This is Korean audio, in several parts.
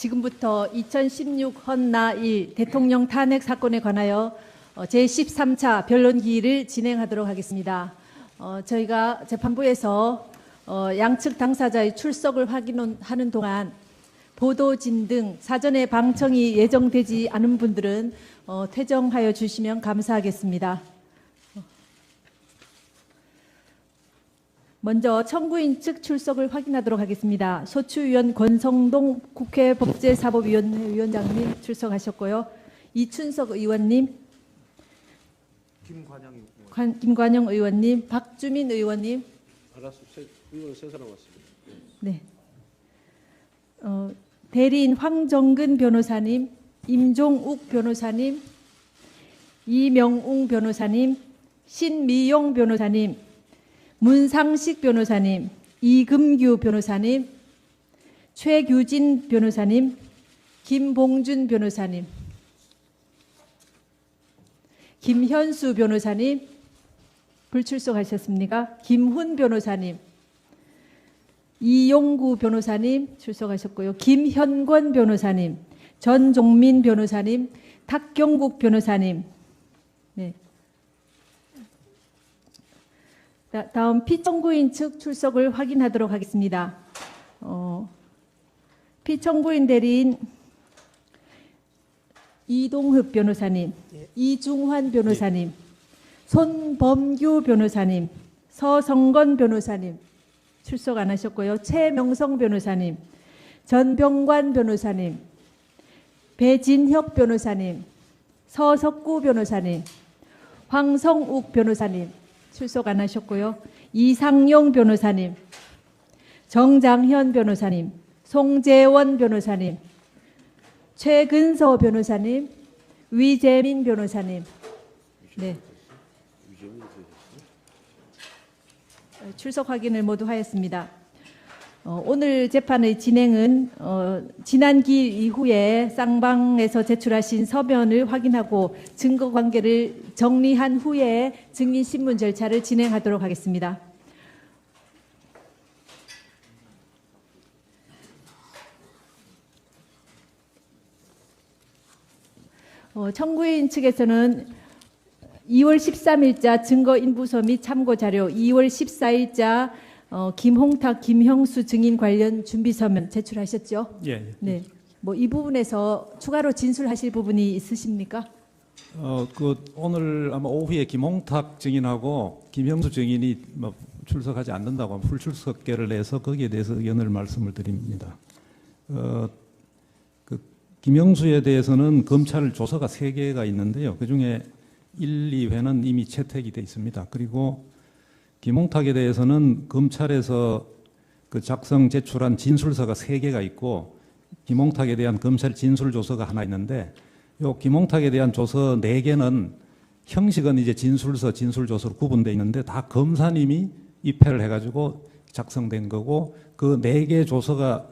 지금부터 2016 헌나 1 대통령 탄핵 사건에 관하여 제13차 변론기일을 진행하도록 하겠습니다. 저희가 재판부에서 양측 당사자의 출석을 확인하는 동안 보도진 등 사전에 방청이 예정되지 않은 분들은 퇴정하여 주시면 감사하겠습니다. 먼저 청구인 측 출석을 확인하도록 하겠습니다. 소추위원 권성동 국회 법제사법위원회 위원장님 출석하셨고요. 이춘석 의원님, 김관영 의원님, 박주민 의원님. 알았어. 의원 세 사람 왔습니다. 네. 대리인 황정근 변호사님, 임종욱 변호사님, 이명웅 변호사님, 신미용 변호사님, 문상식 변호사님, 이금규 변호사님, 최규진 변호사님, 김봉준 변호사님, 김현수 변호사님, 불출석하셨습니까? 김훈 변호사님, 이용구 변호사님 출석하셨고요. 김현권 변호사님, 전종민 변호사님, 탁경국 변호사님. 네. 다음 피청구인 측 출석을 확인하도록 하겠습니다. 피청구인 대리인 이동흡 변호사님, 이중환 변호사님, 손범규 변호사님, 서성건 변호사님 출석 안 하셨고요. 최명성 변호사님, 전병관 변호사님, 배진혁 변호사님, 서석구 변호사님, 황성욱 변호사님 출석 안 하셨고요. 이상용 변호사님, 정장현 변호사님, 송재원 변호사님, 최근서 변호사님, 위재민 변호사님. 네. 출석 확인을 모두 하였습니다. 오늘 재판의 진행은 지난 기일 이후에 쌍방에서 제출하신 서면을 확인하고 증거 관계를 정리한 후에 증인 신문 절차를 진행하도록 하겠습니다. 청구인 측에서는 2월 13일자 증거인부서 및 참고자료, 2월 14일자 김홍탁, 김형수 증인 관련 준비서면 제출하셨죠? 예. 네. 뭐 이 부분에서 추가로 진술하실 부분이 있으십니까? 오늘 아마 오후에 김홍탁 증인하고 김형수 증인이 출석하지 않는다고 하면 불출석계를 내서 거기에 대해서 의견을 말씀을 드립니다. 김형수에 대해서는 검찰 조서가 3개가 있는데요. 그중에 1, 2회는 이미 채택이 돼 있습니다. 그리고 김홍탁에 대해서는 검찰에서 작성 제출한 진술서가 3개가 있고 김홍탁에 대한 검찰 진술조서가 하나 있는데 요 김홍탁에 대한 조서 4개는 형식은 이제 진술서, 진술조서로 구분되어 있는데 다 검사님이 입회를 해가지고 작성된 거고 그 4개 조서가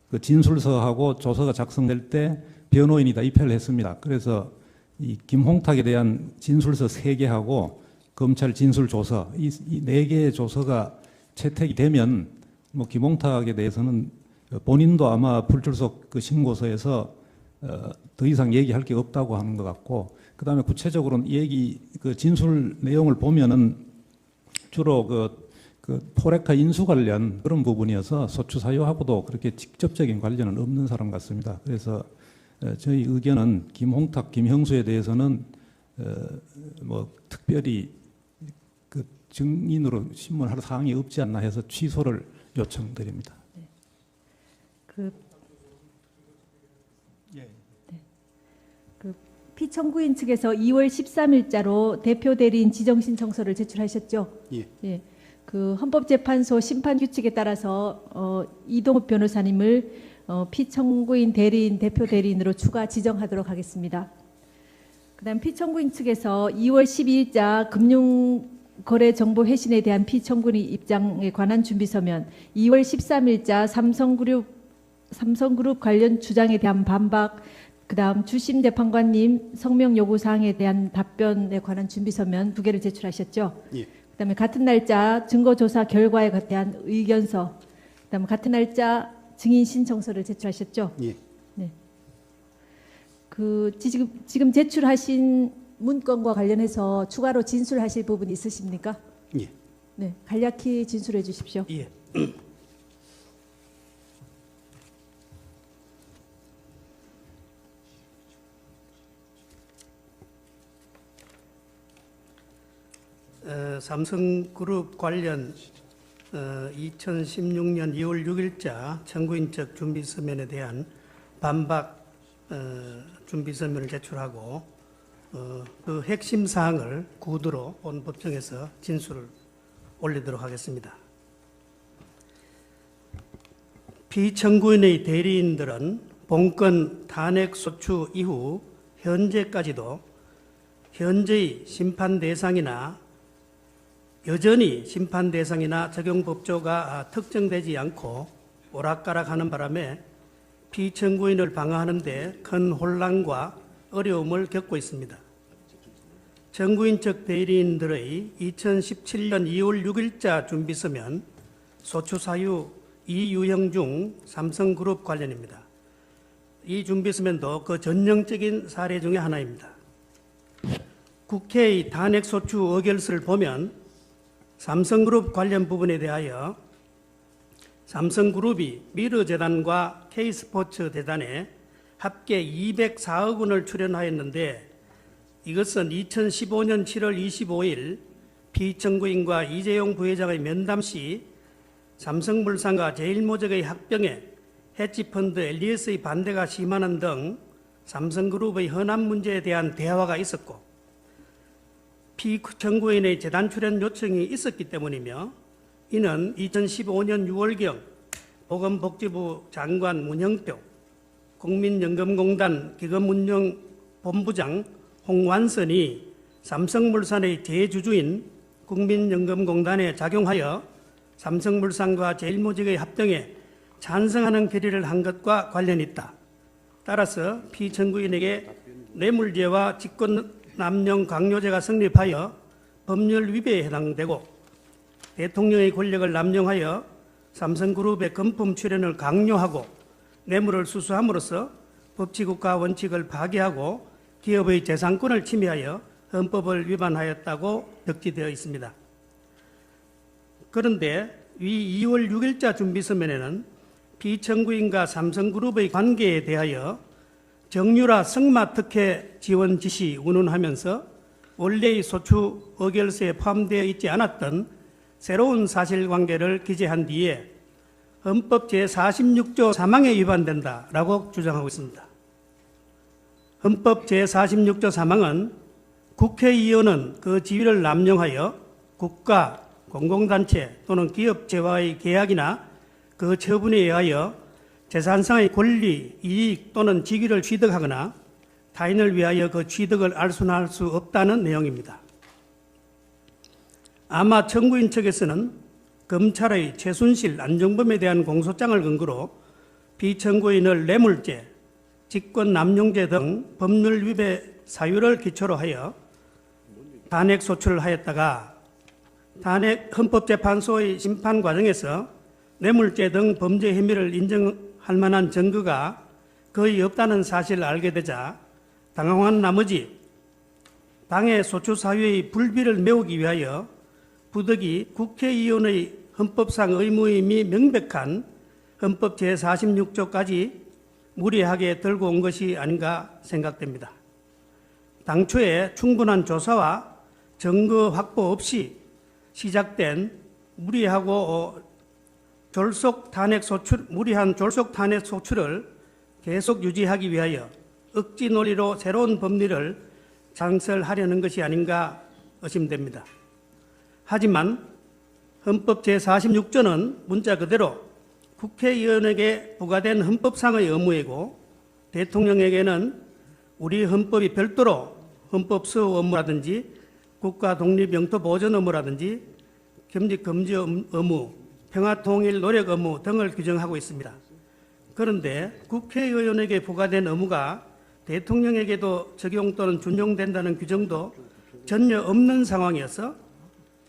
그 진술서하고 조서가 작성될 때 변호인이 다 입회를 했습니다. 그래서 이 김홍탁에 대한 진술서 3개하고 검찰 진술조서 이 4개의 조서가 채택이 되면 김홍탁에 대해서는 본인도 아마 불출석 신고서에서 더 이상 얘기할 게 없다고 하는 것 같고 그다음에 구체적으로는 진술 내용을 보면은 주로 포레카 인수 관련 그런 부분이어서 소추 사유하고도 그렇게 직접적인 관련은 없는 사람 같습니다. 그래서 저희 의견은 김홍탁, 김형수에 대해서는 특별히 증인으로 신문할 사항이 없지 않나 해서 취소를 요청드립니다. 네. 피청구인 측에서 2월 13일자로 대표 대리인 지정 신청서를 제출하셨죠? 예. 예. 헌법재판소 심판 규칙에 따라서 이동욱 변호사님을 피청구인 대리인 대표 대리인으로 추가 지정하도록 하겠습니다. 그다음 피청구인 측에서 2월 12일자 금융거래정보 회신에 대한 피청구인 입장에 관한 준비서면, 2월 13일자 삼성그룹 관련 주장에 대한 반박, 그다음 주심 재판관님 성명 요구 사항에 대한 답변에 관한 준비서면 2개를 제출하셨죠. 예. 그다음에 같은 날짜 증거조사 결과에 대한 의견서, 그다음에 같은 날짜 증인 신청서를 제출하셨죠. 예. 네. 지금 제출하신 문건과 관련해서 추가로 진술하실 부분 있으십니까? 예. 네, 간략히 진술해 주십시오. 예. 삼성그룹 관련 2016년 2월 6일자 청구인적 준비서면에 대한 반박 준비서면을 제출하고 그 핵심 사항을 구두로 본 법정에서 진술을 올리도록 하겠습니다. 피청구인의 대리인들은 본건 탄핵 소추 이후 현재까지도 현재의 심판 대상이나 여전히 심판 대상이나 적용 법조가 특정되지 않고 오락가락하는 바람에 피청구인을 방어하는 데 큰 혼란과 어려움을 겪고 있습니다. 청구인적 대리인들의 2017년 2월 6일자 준비서면 소추 사유 2유형 중 삼성그룹 관련입니다. 이 준비서면도 그 전형적인 사례 중에 하나입니다. 국회의 탄핵소추 의결서를 보면 삼성그룹 관련 부분에 대하여 삼성그룹이 미르재단과 K스포츠재단에 합계 204억 원을 출연하였는데 이것은 2015년 7월 25일 피청구인과 이재용 부회장의 면담 시 삼성물산과 제일모직의 합병에 헤지펀드 엘리에스의 반대가 심하는 등 삼성그룹의 현안 문제에 대한 대화가 있었고 피청구인의 재단 출연 요청이 있었기 때문이며 이는 2015년 6월경 보건복지부 장관 문형표, 국민연금공단 기금운용본부장 홍완선이 삼성물산의 대주주인 국민연금공단에 작용하여 삼성물산과 제일모직의 합병에 찬성하는 결의를 한 것과 관련이 있다. 따라서 피청구인에게 뇌물죄와 직권남용 강요죄가 성립하여 법률 위배에 해당되고 대통령의 권력을 남용하여 삼성그룹의 금품 출연을 강요하고 뇌물을 수수함으로써 법치국가 원칙을 파괴하고 기업의 재산권을 침해하여 헌법을 위반하였다고 적시되어 있습니다. 그런데 이 2월 6일자 준비서면에는 피청구인과 삼성그룹의 관계에 대하여 정유라 성마특혜 지원 지시 운운하면서 원래의 소추 의결서에 포함되어 있지 않았던 새로운 사실관계를 기재한 뒤에 헌법 제46조 3항에 위반된다라고 주장하고 있습니다. 헌법 제46조 3항은 국회의원은 그 지위를 남용하여 국가, 공공단체 또는 기업체와의 계약이나 그 처분에 의하여 재산상의 권리, 이익 또는 직위를 취득하거나 타인을 위하여 그 취득을 알순할 수 없다는 내용입니다. 아마 청구인 측에서는 검찰의 최순실, 안종범에 대한 공소장을 근거로 피청구인을 뇌물죄, 직권남용죄 등 법률 위배 사유를 기초로 하여 탄핵 소추를 하였다가 헌법재판소의 심판 과정에서 뇌물죄 등 범죄 혐의를 인정할 만한 증거가 거의 없다는 사실을 알게 되자 당황한 나머지 당의 소추 사유의 불비를 메우기 위하여 부득이 국회의원의 헌법상 의무임이 명백한 헌법 제46조까지 무리하게 들고 온 것이 아닌가 생각됩니다. 당초에 충분한 조사와 증거 확보 없이 시작된 무리한 졸속 탄핵 소추를 계속 유지하기 위하여 억지 논리로 새로운 법리를 창설하려는 것이 아닌가 의심됩니다. 하지만 헌법 제46조는 문자 그대로 국회의원에게 부과된 헌법상의 의무이고 대통령에게는 우리 헌법이 별도로 헌법 수호 업무라든지 국가 독립 영토 보전 업무라든지 겸직 금지 의무, 평화통일 노력 의무 등을 규정하고 있습니다. 그런데 국회의원에게 부과된 의무가 대통령에게도 적용 또는 준용된다는 규정도 전혀 없는 상황이어서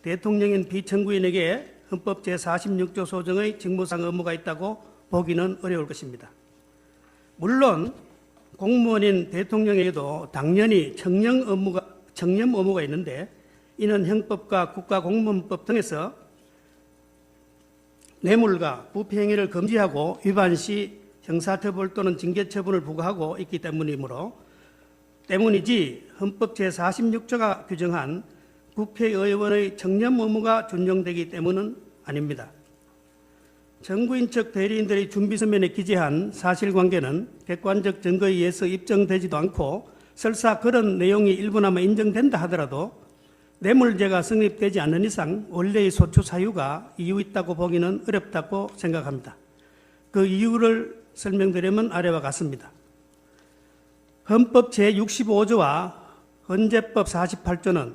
대통령인 피청구인에게 헌법 제46조 소정의 직무상 의무가 있다고 보기는 어려울 것입니다. 물론 공무원인 대통령에게도 당연히 청렴 의무가 있는데 이는 형법과 국가공무원법 등에서 뇌물과 부패 행위를 금지하고 위반 시 형사처벌 또는 징계처분을 부과하고 있기 때문이지 헌법 제46조가 규정한 국회의원의 청렴 의무가 준용되기 때문은 아닙니다. 정부인 측 대리인들이 준비서면에 기재한 사실관계는 객관적 증거에 의해서 입증되지도 않고 설사 그런 내용이 일부나마 인정된다 하더라도 뇌물죄가 성립되지 않는 이상 원래의 소추 사유가 이유 있다고 보기는 어렵다고 생각합니다. 그 이유를 설명드리면 아래와 같습니다. 헌법 제65조와 헌재법 48조는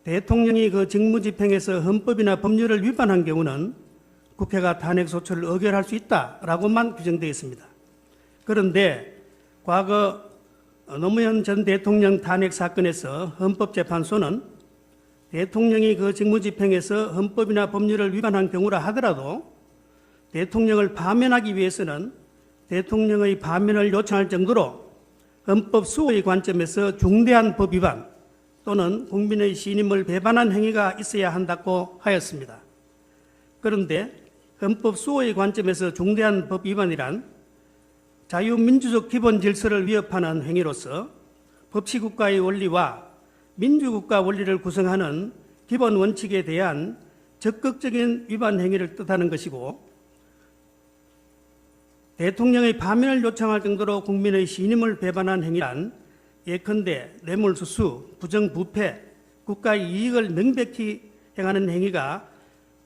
대통령이 그 직무집행에서 헌법이나 법률을 위반한 경우는 국회가 탄핵소추를 의결할 수 있다라고만 규정되어 있습니다. 그런데 과거 노무현 전 대통령 탄핵 사건에서 헌법재판소는 대통령이 그 직무집행에서 헌법이나 법률을 위반한 경우라 하더라도 대통령을 파면하기 위해서는 대통령의 파면을 요청할 정도로 헌법 수호의 관점에서 중대한 법 위반 또는 국민의 신임을 배반한 행위가 있어야 한다고 하였습니다. 그런데 헌법 수호의 관점에서 중대한 법 위반이란 자유민주적 기본 질서를 위협하는 행위로서 법치국가의 원리와 민주국가 원리를 구성하는 기본 원칙에 대한 적극적인 위반 행위를 뜻하는 것이고 대통령의 파면을 요청할 정도로 국민의 신임을 배반한 행위란 예컨대 뇌물수수, 부정부패, 국가의 이익을 명백히 행하는 행위가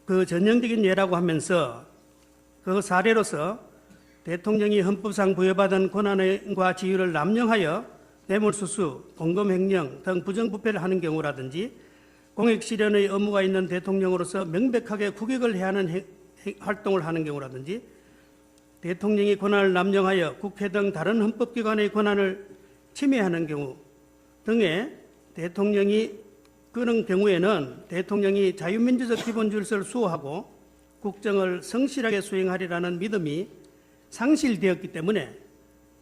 그 전형적인 예라고 하면서 그 사례로서 대통령이 헌법상 부여받은 권한과 지위를 남용하여 뇌물수수, 공금횡령 등 부정부패를 하는 경우라든지 공익실현의 의무가 있는 대통령으로서 명백하게 국익을 해야 하는 활동을 하는 경우라든지 대통령이 권한을 남용하여 국회 등 다른 헌법기관의 권한을 침해하는 경우 등의 대통령이 그런 경우에는 대통령이 자유민주적 기본 질서를 수호하고 국정을 성실하게 수행하리라는 믿음이 상실되었기 때문에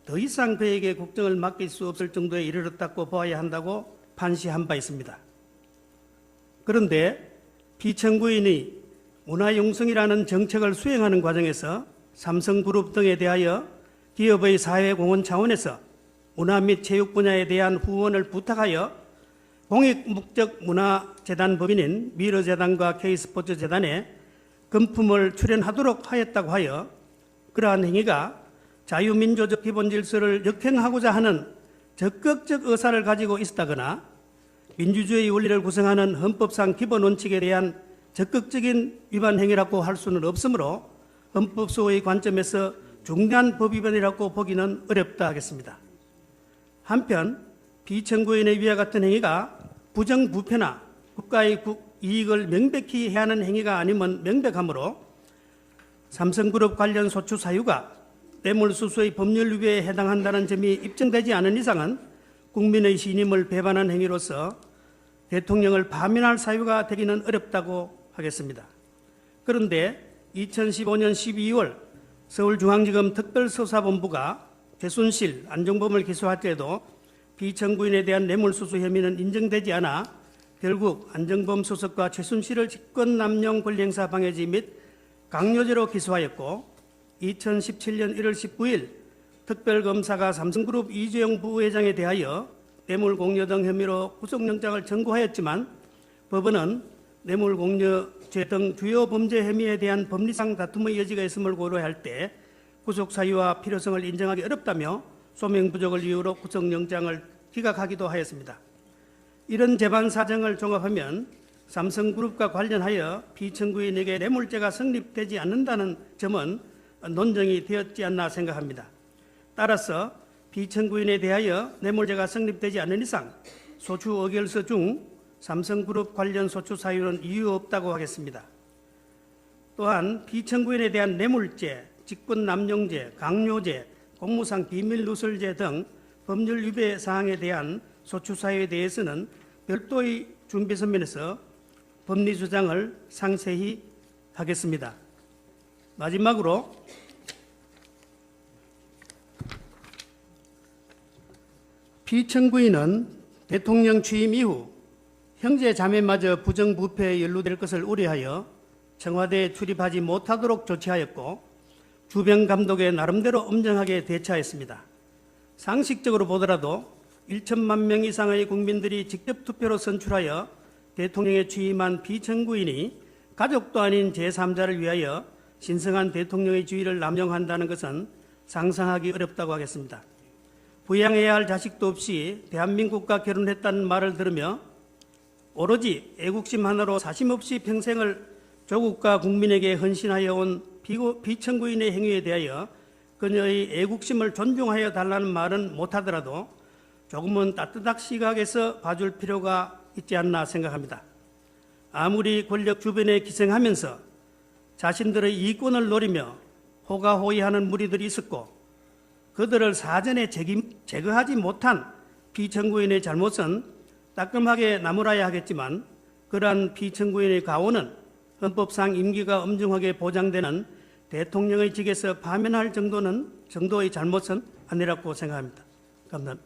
더 이상 그에게 국정을 맡길 수 없을 정도에 이르렀다고 보아야 한다고 판시한 바 있습니다. 그런데 피청구인이 문화융성이라는 정책을 수행하는 과정에서 삼성그룹 등에 대하여 기업의 사회공헌 차원에서 문화 및 체육 분야에 대한 후원을 부탁하여 공익목적문화재단 법인인 미르재단과 K스포츠재단에 금품을 출연하도록 하였다고 하여 그러한 행위가 자유민주적 기본질서를 역행하고자 하는 적극적 의사를 가지고 있었다거나 민주주의 원리를 구성하는 헌법상 기본원칙에 대한 적극적인 위반 행위라고 할 수는 없으므로 헌법소의 관점에서 중대한 법 위반이라고 보기는 어렵다 하겠습니다. 한편 비청구인의 위와 같은 행위가 부정부패나 국가의 이익을 명백히 해야 하는 행위가 아니면 명백하므로 삼성그룹 관련 소추 사유가 뇌물수수의 법률 위배에 해당한다는 점이 입증되지 않은 이상은 국민의 신임을 배반한 행위로서 대통령을 파면할 사유가 되기는 어렵다고 하겠습니다. 그런데 2015년 12월 서울중앙지검 특별수사본부가 최순실, 안종범을 기소할 때도 비청구인에 대한 뇌물수수 혐의는 인정되지 않아 결국 안종범 수석과 최순실을 직권남용 권리행사 방해죄 및 강요죄로 기소하였고 2017년 1월 19일 특별검사가 삼성그룹 이재용 부회장에 대하여 뇌물공여 등 혐의로 구속영장을 청구하였지만 법원은 뇌물공여죄 등 주요 범죄 혐의에 대한 법리상 다툼의 여지가 있음을 고려할 때 구속 사유와 필요성을 인정하기 어렵다며 소명 부족을 이유로 구속영장을 기각하기도 하였습니다. 이런 재반 사정을 종합하면 삼성그룹과 관련하여 비청구인에게 뇌물죄가 성립되지 않는다는 점은 논정이 되었지 않나 생각합니다. 따라서 비청구인에 대하여 뇌물죄가 성립되지 않는 이상 소추 의결서 중 삼성그룹 관련 소추 사유는 이유 없다고 하겠습니다. 또한 비청구인에 대한 뇌물죄, 직권남용죄, 강요죄, 공무상 비밀누설죄 등 법률 위배 사항에 대한 소추 사유에 대해서는 별도의 준비서면에서 법리 주장을 상세히 하겠습니다. 마지막으로 피청구인은 대통령 취임 이후 형제 자매마저 부정부패에 연루될 것을 우려하여 청와대에 출입하지 못하도록 조치하였고 주변 감독에 나름대로 엄정하게 대처했습니다. 상식적으로 보더라도 1천만 명 이상의 국민들이 직접 투표로 선출하여 대통령에 취임한 피청구인이 가족도 아닌 제3자를 위하여 신성한 대통령의 지위를 남용한다는 것은 상상하기 어렵다고 하겠습니다. 부양해야 할 자식도 없이 대한민국과 결혼했다는 말을 들으며 오로지 애국심 하나로 사심없이 평생을 조국과 국민에게 헌신하여 온 피청구인의 행위에 대하여 그녀의 애국심을 존중하여 달라는 말은 못하더라도 조금은 따뜻한 시각에서 봐줄 필요가 있지 않나 생각합니다. 아무리 권력 주변에 기생하면서 자신들의 이권을 노리며 호가호위하는 무리들이 있었고 그들을 사전에 제거하지 못한 피청구인의 잘못은 따끔하게 나무라야 하겠지만 그러한 피청구인의 가오는 헌법상 임기가 엄중하게 보장되는 대통령의 직에서 파면할 정도의 잘못은 아니라고 생각합니다. 감사합니다.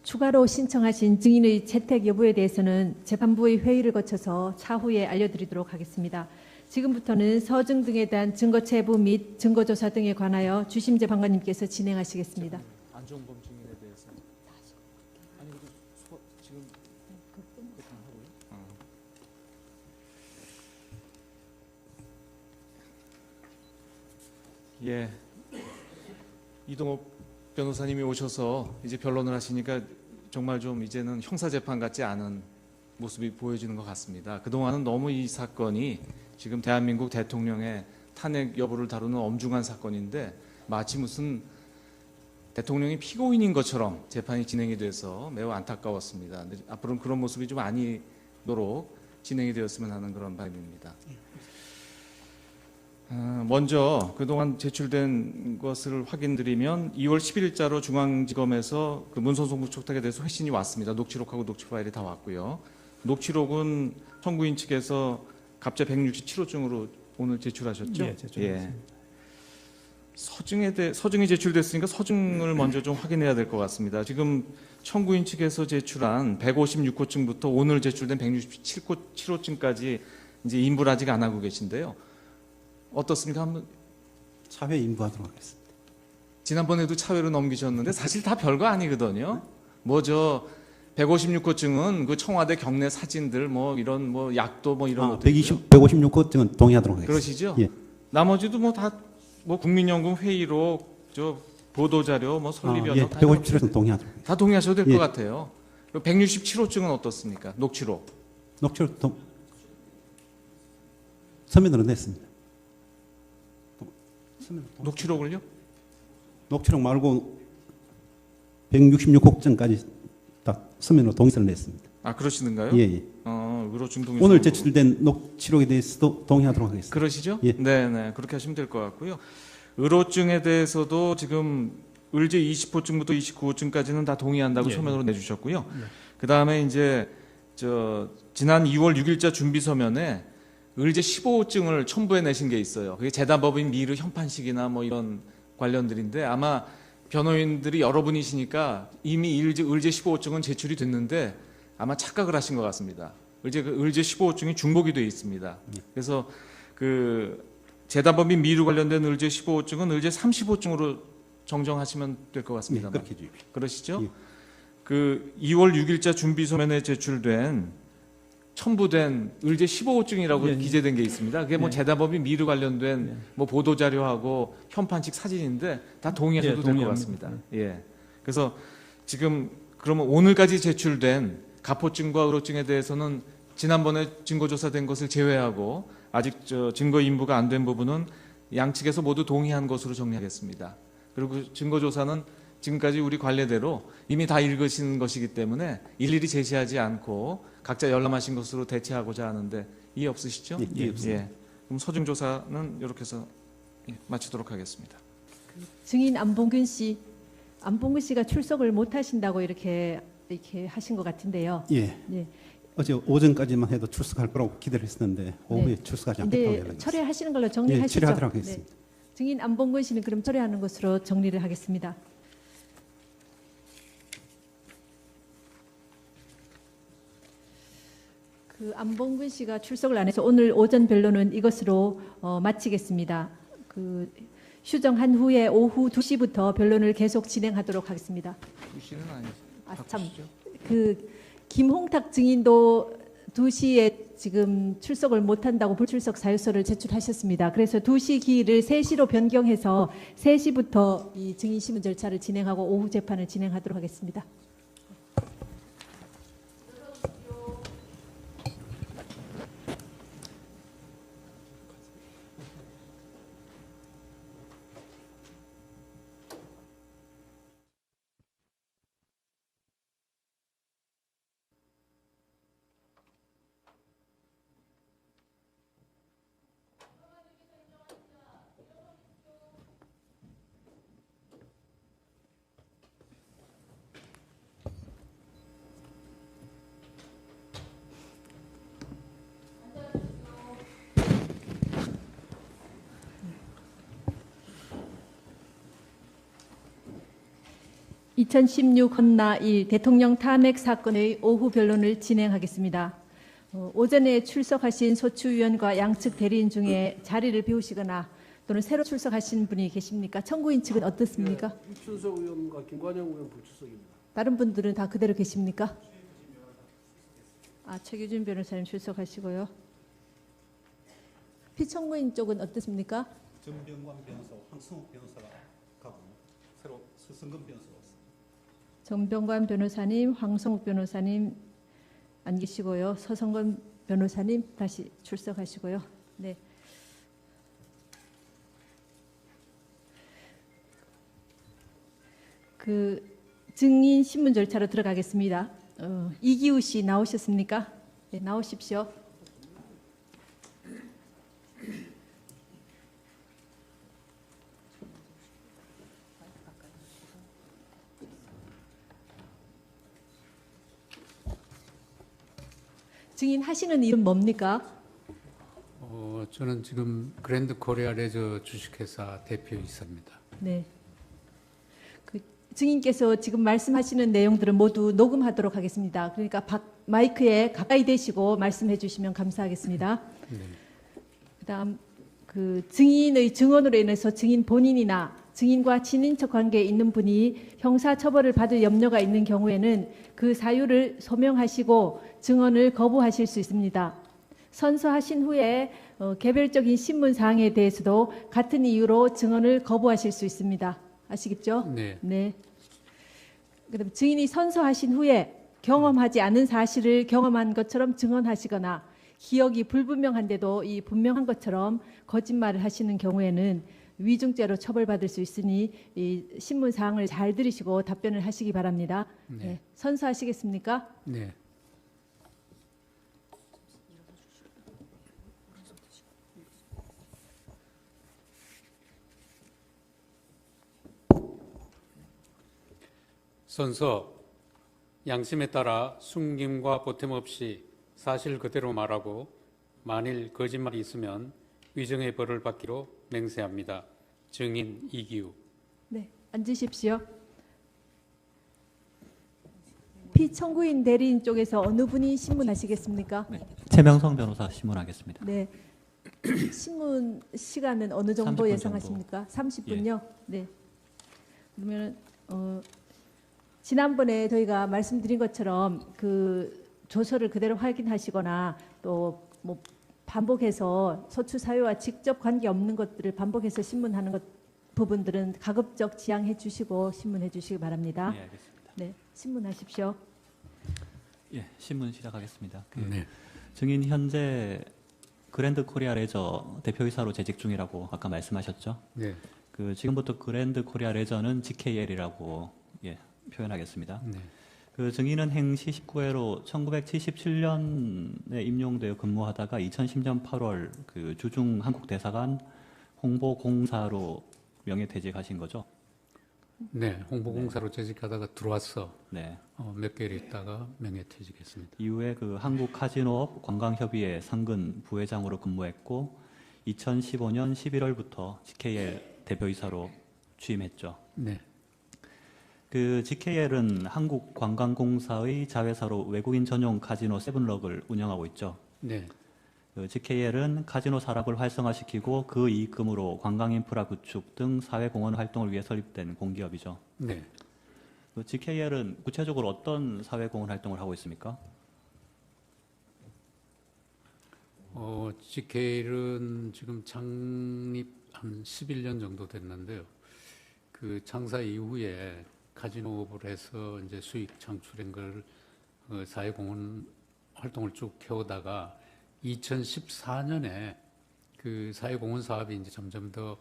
추가로 신청하신 증인의 채택 여부에 대해서는 재판부의 회의를 거쳐서 차후에 알려드리도록 하겠습니다. 지금부터는 서증 등에 대한 증거 체부 및 증거 조사 등에 관하여 주심 재판관님께서 진행하시겠습니다. 안종범 증인에 대해서 아니 지금 예, 이동욱 변호사님이 오셔서 이제 변론을 하시니까 정말 좀 이제는 형사재판 같지 않은 모습이 보여지는 것 같습니다. 그동안은 너무 이 사건이 지금 대한민국 대통령의 탄핵 여부를 다루는 엄중한 사건인데 마치 무슨 대통령이 피고인인 것처럼 재판이 진행이 돼서 매우 안타까웠습니다. 근데 앞으로는 그런 모습이 좀 아니도록 진행이 되었으면 하는 그런 바람입니다. 먼저 그동안 제출된 것을 확인드리면 2월 10일자로 중앙지검에서 그 문서송부 촉탁에 대해서 회신이 왔습니다. 녹취록하고 녹취 파일이 다 왔고요. 녹취록은 청구인 측에서 갑자 167호증으로 오늘 제출하셨죠? 예, 제출했습니다. 예. 서증이 제출됐으니까 서증을 먼저 좀 확인해야 될 것 같습니다. 지금 청구인 측에서 제출한 156호증부터 오늘 제출된 167호증까지 이제 인부를 아직 안 하고 계신데요. 어떻습니까? 한번 차회 인부하도록 하겠습니다. 지난번에도 차회로 넘기셨는데 사실 다 별거 아니거든요. 뭐 저 156호증은 그 청와대 경내 사진들 뭐 이런 뭐 약도 뭐 이런 것도 156호증은 동의하도록 하겠습니다. 그러시죠? 예. 나머지도 뭐 다 뭐 국민연금 회의록 저 보도 자료 뭐 설립 연락 예, 157호증 동의하도록 하겠습니다. 다 동의하셔도 될 것 예. 같아요. 167호증은 어떻습니까? 녹취록. 녹취록 서면으로 냈습니다. 녹취록을요? 녹취록 말고 166호증까지 다 서면으로 동의서를 냈습니다. 아 그러시는가요? 예, 예. 의로증 동의. 오늘 제출된 녹취록에 대해서도 동의하도록 하겠습니다. 그러시죠? 예. 네, 그렇게 하시면 될 것 같고요. 의로증에 대해서도 지금 의제 20호증부터 29호증까지는 다 동의한다고 예. 서면으로 내주셨고요. 그 다음에 이제 지난 2월 6일자 준비 서면에 의제 15호증을 첨부해 내신 게 있어요. 그게 재단법인 미르 현판식이나 뭐 이런 관련들인데 아마 변호인들이 여러분이시니까 이미 의제 15호증은 제출이 됐는데 아마 착각을 하신 것 같습니다. 의제 15호증이 중복이 되어 있습니다. 그래서 그 재단법인 미르 관련된 의제 15호증은 의제 30호증으로 정정하시면 될 것 예, 같습니다. 그렇게 해주십시오. 그러시죠? 예. 그 2월 6일자 준비 서면에 제출된 첨부된 의제 15호증이라고 예, 예. 기재된 게 있습니다. 그게 뭐 예. 재단법인 미르 관련된 예. 뭐 보도 자료하고 현판식 사진인데 다 동의하셔도 예, 될 것 동의합니다. 같습니다. 예. 그래서 지금 그러면 오늘까지 제출된 가포증과 의로증에 대해서는 지난번에 증거조사된 것을 제외하고 아직 증거 인부가 안 된 부분은 양측에서 모두 동의한 것으로 정리하겠습니다. 그리고 증거조사는 지금까지 우리 관례대로 이미 다 읽으신 것이기 때문에 일일이 제시하지 않고 각자 열람하신 것으로 대체하고자 하는데 이해 없으시죠? 예, 이해 없습니다. 그럼 서증조사는 이렇게 해서 마치도록 하겠습니다. 증인 안봉근 씨가 출석을 못 하신다고 이렇게 하신 것 같은데요. 예. 네. 어제 오전까지만 해도 출석할 거라고 기대를 했었는데 오후에 출석하지 않겠다고 근데 연락이 왔습니다. 철회하시는 걸로 예, 정리하시죠. 처리하도록 네. 하겠습니다. 증인 안봉근 씨는 그럼 철회하는 것으로 정리를 하겠습니다. 그 안봉근 씨가 출석을 안 해서 오늘 오전 변론은 이것으로 마치겠습니다. 그 휴정한 후에 오후 2시부터 변론을 계속 진행하도록 하겠습니다. 2시는 아니죠. 아, 참. 그 김홍탁 증인도 2시에 지금 출석을 못한다고 불출석 사유서를 제출하셨습니다. 그래서 2시 기일을 3시로 변경해서 3시부터 이 증인 심문 절차를 진행하고 오후 재판을 진행하도록 하겠습니다. (2016) 헌나 1 대통령 탄핵 사건의 오후 변론을 진행하겠습니다. 오전에 출석하신 소추위원과 양측 대리인 중에 자리를 비우시거나 또는 새로 출석하신 분이 계십니까? 청구인 측은 어떻습니까? 이춘석 의원과 김관영 의원 불출석입니다. 다른 분들은 다 그대로 계십니까? 최규준 변호사님 출석하시고요. 피청구인 쪽은 어떻습니까? 정병관 변호사, 황성욱 변호사가 가고 새로 서성근 변호사가 왔습니다. 정병관 변호사님, 황성욱 변호사님 안 계시고요. 서성건 변호사님 다시 출석하시고요. 네. 그 증인 신문 절차로 들어가겠습니다. 이기우 씨 나오셨습니까? 네, 나오십시오. 증인 하시는 일은 뭡니까? 저는 지금 그랜드 코리아 레저 주식회사 대표이사입니다. 네. 그 증인께서 지금 말씀하시는 내용들은 모두 녹음하도록 하겠습니다. 그러니까 마이크에 가까이 대시고 말씀해 주시면 감사하겠습니다. 네. 그다음 그 증인의 증언으로 인해서 증인 본인이나 증인과 친인척 관계에 있는 분이 형사 처벌을 받을 염려가 있는 경우에는 그 사유를 소명하시고 증언을 거부하실 수 있습니다. 선서하신 후에 개별적인 신문 사항에 대해서도 같은 이유로 증언을 거부하실 수 있습니다. 아시겠죠? 네. 네. 그다음 증인이 선서하신 후에 경험하지 않은 사실을 경험한 것처럼 증언하시거나 기억이 불분명한데도 이 분명한 것처럼 거짓말을 하시는 경우에는 위중죄로 처벌받을 수 있으니 이 신문 사항을 잘 들으시고 답변을 하시기 바랍니다. 네. 네. 선서하시겠습니까? 네. 선서 양심에 따라 숨김과 보탬 없이 사실 그대로 말하고 만일 거짓말이 있으면 위정의 벌을 받기로 맹세합니다. 증인 이기우. 네, 앉으십시오. 피청구인 대리인 쪽에서 어느 분이 신문하시겠습니까? 네, 최명성 변호사 신문하겠습니다. 네. 신문 시간은 어느 정도 30분 예상하십니까? 30분요? 네. 그러면 지난번에 저희가 말씀드린 것처럼 그 조서를 그대로 확인하시거나 또 뭐 반복해서 소추 사유와 직접 관계 없는 것들을 반복해서 신문하는 것 부분들은 가급적 지양해 주시고 신문해 주시기 바랍니다. 예, 알겠습니다. 네, 신문하십시오. 예, 신문 시작하겠습니다. 네. 증인 현재 그랜드 코리아 레저 대표이사로 재직 중이라고 아까 말씀하셨죠? 네. 그 지금부터 그랜드 코리아 레저는 GKL이라고 표현하겠습니다. 네. 그 증인은 행시 19회로 1977년에 임용되어 근무하다가 2010년 8월 그 주중 한국 대사관 홍보공사로 명예퇴직하신 거죠? 네. 홍보공사로 재직하다가 들어와서 네. 몇 개월 있다가 명예퇴직했습니다. 이후에 그 한국 카지노업 관광협의회 상근 부회장으로 근무했고 2015년 11월부터 GKL 대표이사로 취임했죠. 네. 그 GKL은 한국관광공사의 자회사로 외국인 전용 카지노 세븐럭을 운영하고 있죠. 네. 그 GKL은 카지노 산업을 활성화시키고 그 이익금으로 관광 인프라 구축 등 사회공헌 활동을 위해 설립된 공기업이죠. 네. 그 GKL은 구체적으로 어떤 사회공헌 활동을 하고 있습니까? GKL은 지금 창립 한 11년 정도 됐는데요. 그 창사 이후에 카지노업을 해서 이제 수익 창출한 걸 사회공헌 활동을 쭉 해오다가 2014년에 그 사회공헌 사업이 이제 점점 더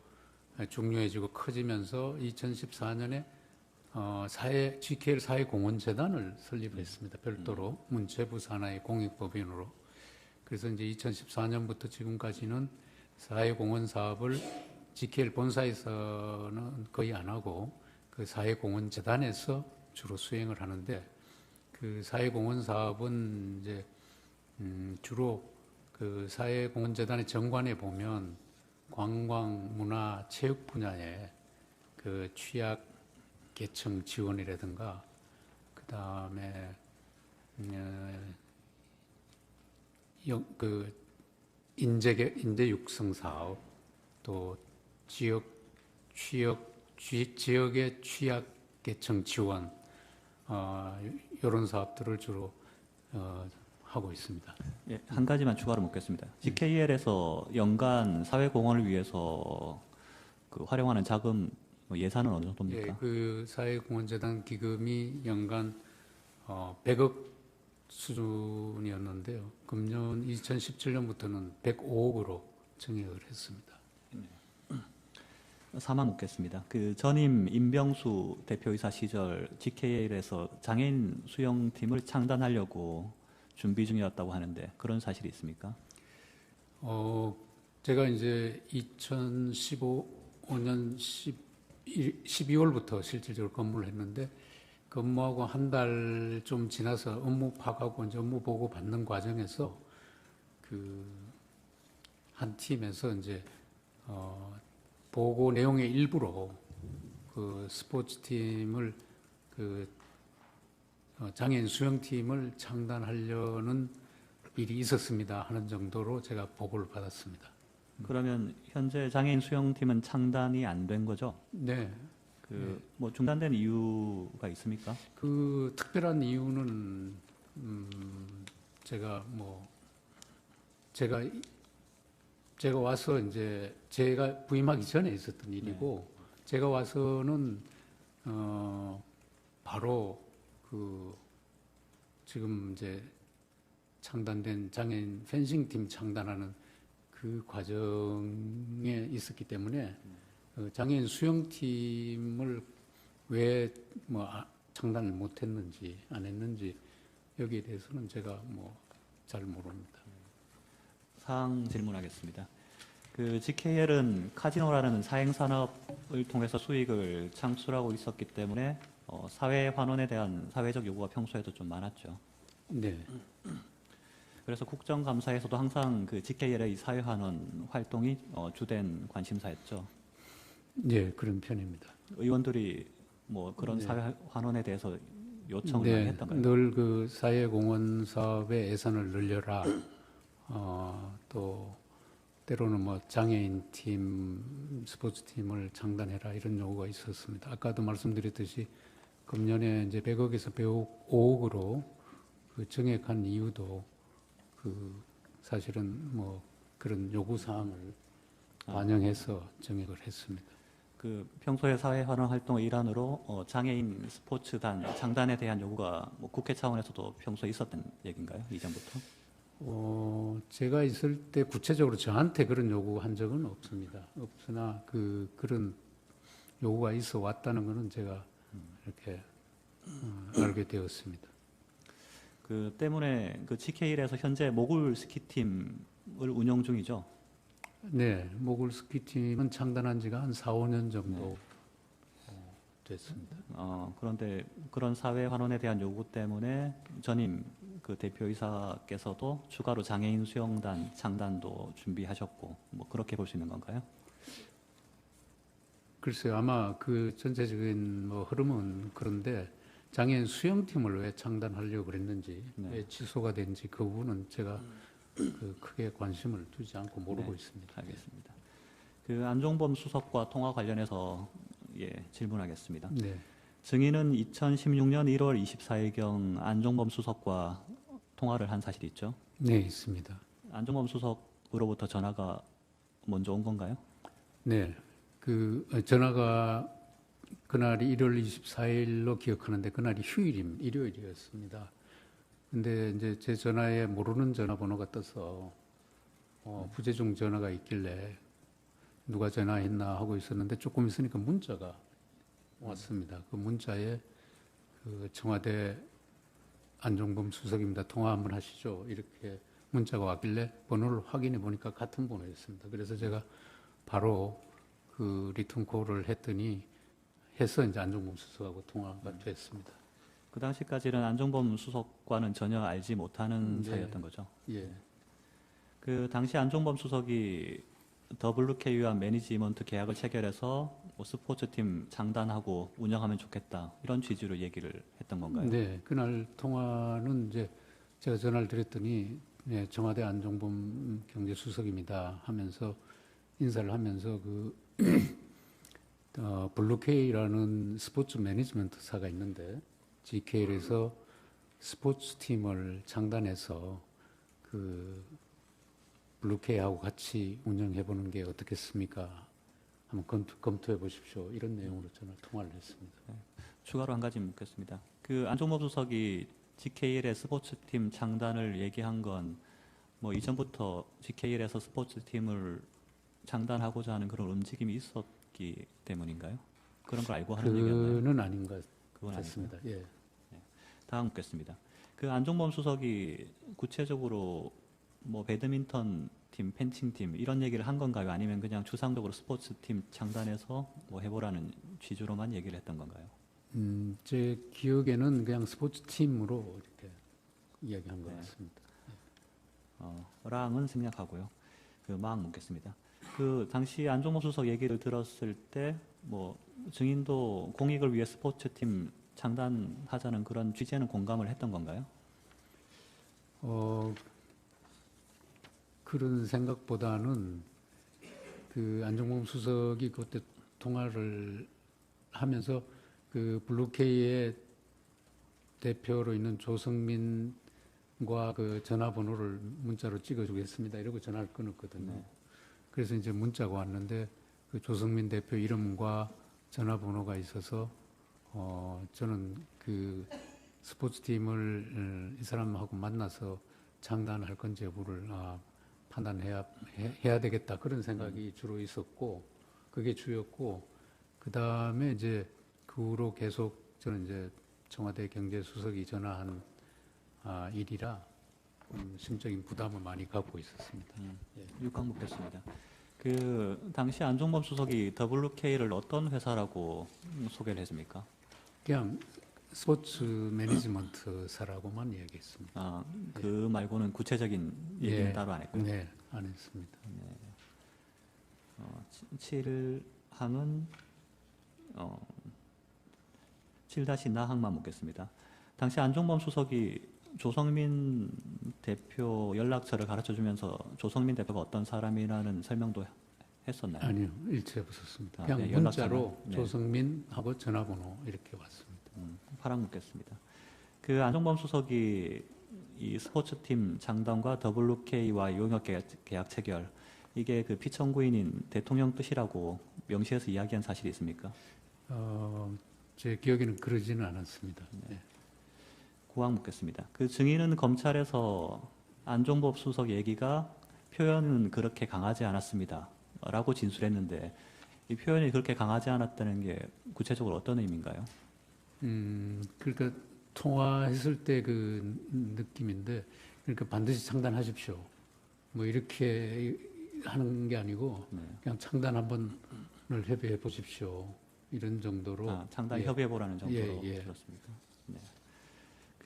중요해지고 커지면서 2014년에 GKL 사회공헌재단을 설립했습니다. 별도로 문체부 산하의 공익법인으로. 그래서 이제 2014년부터 지금까지는 사회공헌 사업을 GKL 본사에서는 거의 안 하고 그 사회공헌재단에서 주로 수행을 하는데 그 사회공헌 사업은 이제 주로 그 사회공헌재단의 정관에 보면 관광, 문화, 체육 분야에 그 취약 계층 지원이라든가 그 다음에 그 인재 육성 사업 또 지역의 취약 계층 지원 이런 사업들을 주로 하고 있습니다. 예, 한 가지만 추가로 묻겠습니다. GKL에서 연간 사회공헌을 위해서 그 활용하는 자금 예산은 어느 정도입니까? 예, 그 사회공헌재단 기금이 연간 100억 수준이었는데요. 금년 2017년부터는 105억으로 증액을 했습니다. 사만 묻겠습니다. 그 전임 임병수 대표이사 시절 GKL에서 장애인 수영팀을 창단하려고 준비 중이었다고 하는데 그런 사실이 있습니까? 제가 이제 2015년 12월부터 실질적으로 근무를 했는데 근무하고 한 달 좀 지나서 업무 파악하고 이제 업무 보고 받는 과정에서 그 한 팀에서 이제 보고 내용의 일부로 그 스포츠팀을 그 장애인 수영팀을 창단하려는 일이 있었습니다 하는 정도로 제가 보고를 받았습니다. 그러면 현재 장애인 수영팀은 창단이 안 된 거죠? 네. 그 뭐 중단된 이유가 있습니까? 그 특별한 이유는 제가 와서 이제 제가 부임하기 전에 있었던 일이고 제가 와서는 바로 그 지금 이제 창단된 장애인 펜싱팀 창단하는 그 과정에 있었기 때문에 장애인 수영팀을 왜 창단을 못했는지 안 했는지 여기에 대해서는 제가 잘 모릅니다. 사항 질문하겠습니다. 그 GKL은 카지노라는 사행 산업을 통해서 수익을 창출하고 있었기 때문에 사회 환원에 대한 사회적 요구가 평소에도 좀 많았죠. 네. 그래서 국정감사에서도 항상 그 GKL의 사회 환원 활동이 주된 관심사였죠. 네, 그런 편입니다. 의원들이 뭐 그런 사회 환원에 대해서 요청을 많이 했던가요? 늘 그 사회공헌 사업의 예산을 늘려라. 또 때로는 장애인 팀, 스포츠 팀을 창단해라 이런 요구가 있었습니다. 아까도 말씀드렸듯이 금년에 이제 100억에서 105억으로 그 증액한 이유도 그 사실은 그런 요구 사항을 반영해서 증액을 했습니다. 그 평소에 사회 환원 활동의 일환으로 장애인 스포츠단 창단에 대한 요구가 국회 차원에서도 평소에 있었던 얘기인가요? 이전부터? 제가 있을 때 구체적으로 저한테 그런 요구한 적은 없습니다. 없으나 그런 요구가 있어 왔다는 것은 제가 이렇게 알게 되었습니다. 그 때문에 그 GKL에서 현재 모굴 스키팀을 운영 중이죠. 네, 모굴 스키팀은 창단한 지가 한 4, 5년 정도 됐습니다. 그런데 그런 사회 환원에 대한 요구 때문에 전임 그 대표이사께서도 추가로 장애인 수영단 창단도 준비하셨고 뭐 그렇게 볼 수 있는 건가요? 글쎄요, 아마 그 전체적인 뭐 흐름은 그런데 장애인 수영팀을 왜 창단하려고 그랬는지, 네. 왜 취소가 된지 그 부분은 제가 그 크게 관심을 두지 않고 모르고 네, 있습니다. 알겠습니다. 그 안종범 수석과 통화 관련해서 질문하겠습니다. 네. 증인은 2016년 1월 24일경 안종범 수석과 통화를 한 사실이 있죠? 네, 있습니다. 안종범 수석으로부터 전화가 먼저 온 건가요? 네. 그 전화가 그날이 1월 24일로 기억하는데 그날이 일요일이었습니다. 근데 이제 제 전화에 모르는 전화번호가 떠서 부재중 전화가 있길래 누가 전화했나 하고 있었는데 조금 있으니까 문자가 왔습니다. 그 문자에 그 청와대 안종범 수석입니다. 통화 한번 하시죠. 이렇게 문자가 왔길래 번호를 확인해 보니까 같은 번호였습니다. 그래서 제가 바로 그 리턴콜을 했더니 해서 이제 안종범 수석하고 통화가 됐습니다. 그 당시까지는 안종범 수석과는 전혀 알지 못하는 네. 사이였던 거죠. 예. 그 당시 안종범 수석이 WK와 매니지먼트 계약을 체결해서 뭐 스포츠팀 장단하고 운영하면 좋겠다 이런 취지로 얘기를 했던 건가요? 네, 그날 통화는 이제 제가 전화를 드렸더니 네, 청와대 안종범 경제수석입니다 하면서 인사를 하면서 그 블루케이라는 스포츠 매니지먼트사가 있는데 GK에서 스포츠팀을 창단해서 그 블루케이하고 같이 운영해보는 게 어떻겠습니까? 한번 검토해 보십시오. 이런 내용으로 전화를 통화를 했습니다. 추가로 한 가지 묻겠습니다. 그 안종범 수석이 GKL의 스포츠팀 창단을 얘기한 건 뭐 이전부터 GKL에서 스포츠팀을 창단하고자 하는 그런 움직임이 있었기 때문인가요? 그런 걸 알고 하는 얘기였나요? 그는 아닌 것 그건 같습니다. 예. 다음 묻겠습니다. 그 안종범 수석이 구체적으로 뭐 배드민턴 팀, 펜싱 팀 이런 얘기를 한 건가요? 아니면 그냥 추상적으로 스포츠 팀 창단해서 뭐 해보라는 취지로만 얘기를 했던 건가요? 제 기억에는 그냥 스포츠 팀으로 이렇게 이야기한 것 같습니다. 랑은 생략하고요. 그 막 묻겠습니다. 그 당시 안종범 수석 얘기를 들었을 때 뭐 증인도 공익을 위해 스포츠 팀 창단하자는 그런 취지에는 공감을 했던 건가요? 그런 생각보다는 그 안종범 수석이 그때 통화를 하면서 그 블루케이의 대표로 있는 조성민과 그 전화번호를 문자로 찍어주겠습니다. 이러고 전화를 끊었거든요. 네. 그래서 이제 문자가 왔는데 그 조성민 대표 이름과 전화번호가 있어서 저는 그 스포츠팀을 이 사람하고 만나서 장단할 건지 여부를 판단해야 되겠다 그런 생각이 주로 있었고 그게 주였고 그 다음에 이제 그 후로 계속 저는 이제 청와대 경제수석이 전화한 일이라 심적인 부담을 많이 갖고 있었습니다. 6항 묻겠습니다. 그 당시 안종범 수석이 WK를 어떤 회사라고 소개를 했습니까? 그냥 스포츠 매니지먼트사라고만 얘기했습니다. 그 말고는 구체적인 얘기는 따로 안 했고요. 네, 안 했습니다. 7항은 7-나항만 묻겠습니다. 당시 안종범 수석이 조성민 대표 연락처를 가르쳐주면서 조성민 대표가 어떤 사람이라는 설명도 했었나요? 아니요, 일체 없었습니다. 아, 그냥 네, 문자로 연락처는, 네. 조성민하고 전화번호 이렇게 왔습니다. 8항 묻겠습니다. 그 안종범 수석이 이 스포츠팀 장단과 WK와 용역 계약 체결 이게 그 피청구인인 대통령 뜻이라고 명시해서 이야기한 사실이 있습니까? 제 기억에는 그러지는 않았습니다. 네. 9항 묻겠습니다. 그 증인은 검찰에서 안종범 수석 얘기가 표현은 그렇게 강하지 않았습니다. 라고 진술했는데 이 표현이 그렇게 강하지 않았다는 게 구체적으로 어떤 의미인가요? 그러니까 통화했을 때 그 느낌인데 그러니까 반드시 창단하십시오. 뭐 이렇게 하는 게 아니고 그냥 창단 한번을 협의해 보십시오. 이런 정도로 창단 예. 협의해 보라는 정도로 예. 들었습니다. 네.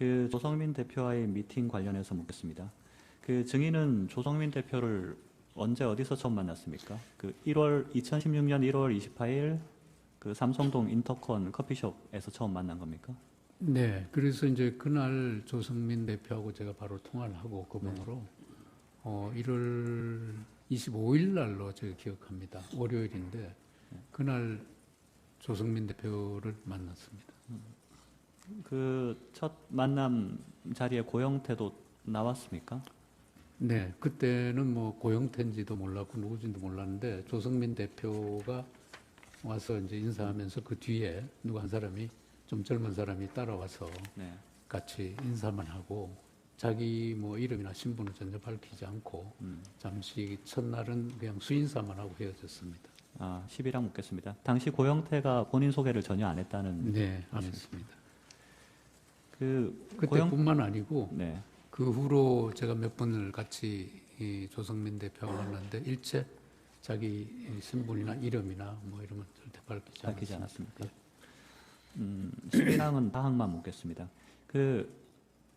그 조성민 대표와의 미팅 관련해서 묻겠습니다. 그 증인은 조성민 대표를 언제 어디서 처음 만났습니까? 그 2016년 1월 28일 그 삼성동 인터컨 커피숍에서 처음 만난 겁니까? 네, 그래서 이제 그날 조성민 대표하고 제가 바로 통화를 하고 그분으로 1월 25일 날로 제가 기억합니다. 월요일인데 그날 조성민 대표를 만났습니다. 그 첫 만남 자리에 고영태도 나왔습니까? 네, 그때는 뭐 고영태인지도 몰랐고 누구인지도 몰랐는데 조성민 대표가 와서 이제 인사하면서 그 뒤에 누구 한 사람이 좀 젊은 사람이 따라와서 네. 같이 인사만 하고 자기 뭐 이름이나 신분을 전혀 밝히지 않고 잠시 첫날은 그냥 수인사만 하고 헤어졌습니다. 10이랑 묻겠습니다. 당시 고영태가 본인 소개를 전혀 안 했다는. 네, 안 했습니다. 그 그때뿐만 아니고 네. 그 후로 제가 몇 번을 같이 이 조성민 대표와 만났는데 일체 자기 신분이나 이름이나 뭐 이런 건 절대 밝히지 않았습니까? 10이랑은 다항만 묻겠습니다. 그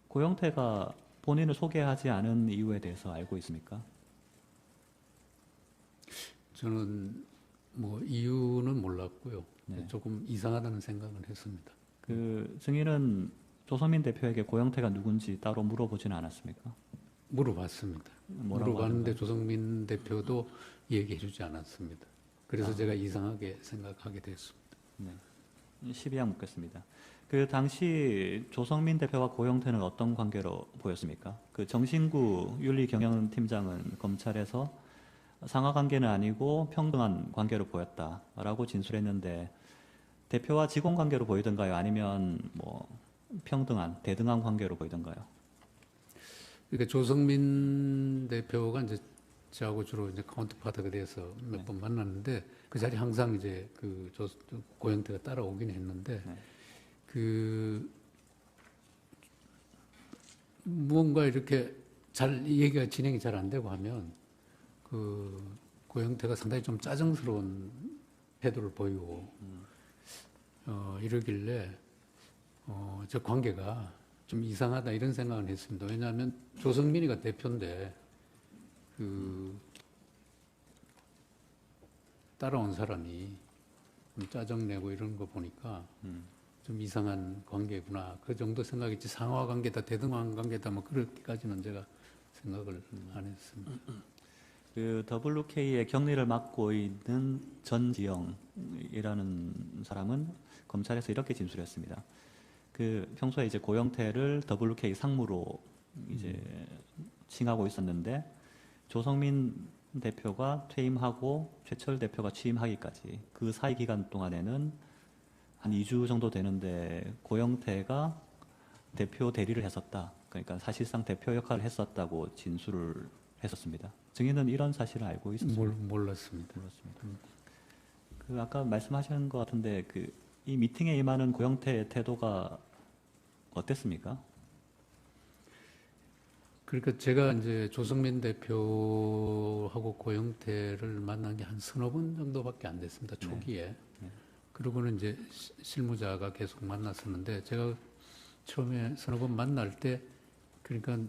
고영태가 본인을 소개하지 않은 이유에 대해서 알고 있습니까? 저는 뭐 이유는 몰랐고요. 네. 조금 이상하다는 생각은 했습니다. 그 증인은 조성민 대표에게 고영태가 누군지 따로 물어보지는 않았습니까? 물어봤습니다. 뭐라고 물어봤는데 하던가요? 조성민 대표도 얘기해주지 않았습니다. 그래서 제가 이상하게 생각하게 됐습니다. 네. 12항 묻겠습니다. 그 당시 조성민 대표와 고영태는 어떤 관계로 보였습니까? 그 정신구 윤리경영팀장은 검찰에서 상하 관계는 아니고 평등한 관계로 보였다라고 진술했는데 대표와 직원 관계로 보이던가요? 아니면 뭐 평등한 대등한 관계로 보이던가요? 그러니까 조성민 대표가 이제 저하고 주로 이제 카운터파트가 돼서 몇 번 만났는데 그 자리 항상 이제 그 고영태가 따라오긴 했는데 그 무언가 이렇게 잘 얘기가 진행이 잘 안 되고 하면 그 고영태가 상당히 좀 짜증스러운 태도를 보이고 이러길래 저 관계가 좀 이상하다 이런 생각을 했습니다. 왜냐하면 조성민이가 대표인데 그 따라온 사람이 좀 짜증내고 이런 거 보니까 좀 이상한 관계구나 그 정도 생각했지 상하 관계다 대등한 관계다 뭐 그렇게까지는 제가 생각을 안 했습니다. 그 WK의 격리를 맡고 있는 전지영이라는 사람은 검찰에서 이렇게 진술했습니다. 그 평소에 이제 고영태를 WK 상무로 이제 칭하고 있었는데 조성민 대표가 퇴임하고 최철 대표가 취임하기까지 그 사이 기간 동안에는 한 2주 정도 되는데 고영태가 대표 대리를 했었다. 그러니까 사실상 대표 역할을 했었다고 진술을 했었습니다. 증인은 이런 사실을 알고 있었습니다. 몰랐습니다. 그 아까 말씀하신 것 같은데 그 이 미팅에 임하는 고영태의 태도가 어땠습니까? 그러니까 제가 이제 조성민 대표하고 고영태를 만난 게 한 서너 번 정도밖에 안 됐습니다. 초기에. 그러고는 이제 실무자가 계속 만났었는데 제가 처음에 서너 번 만날 때 그러니까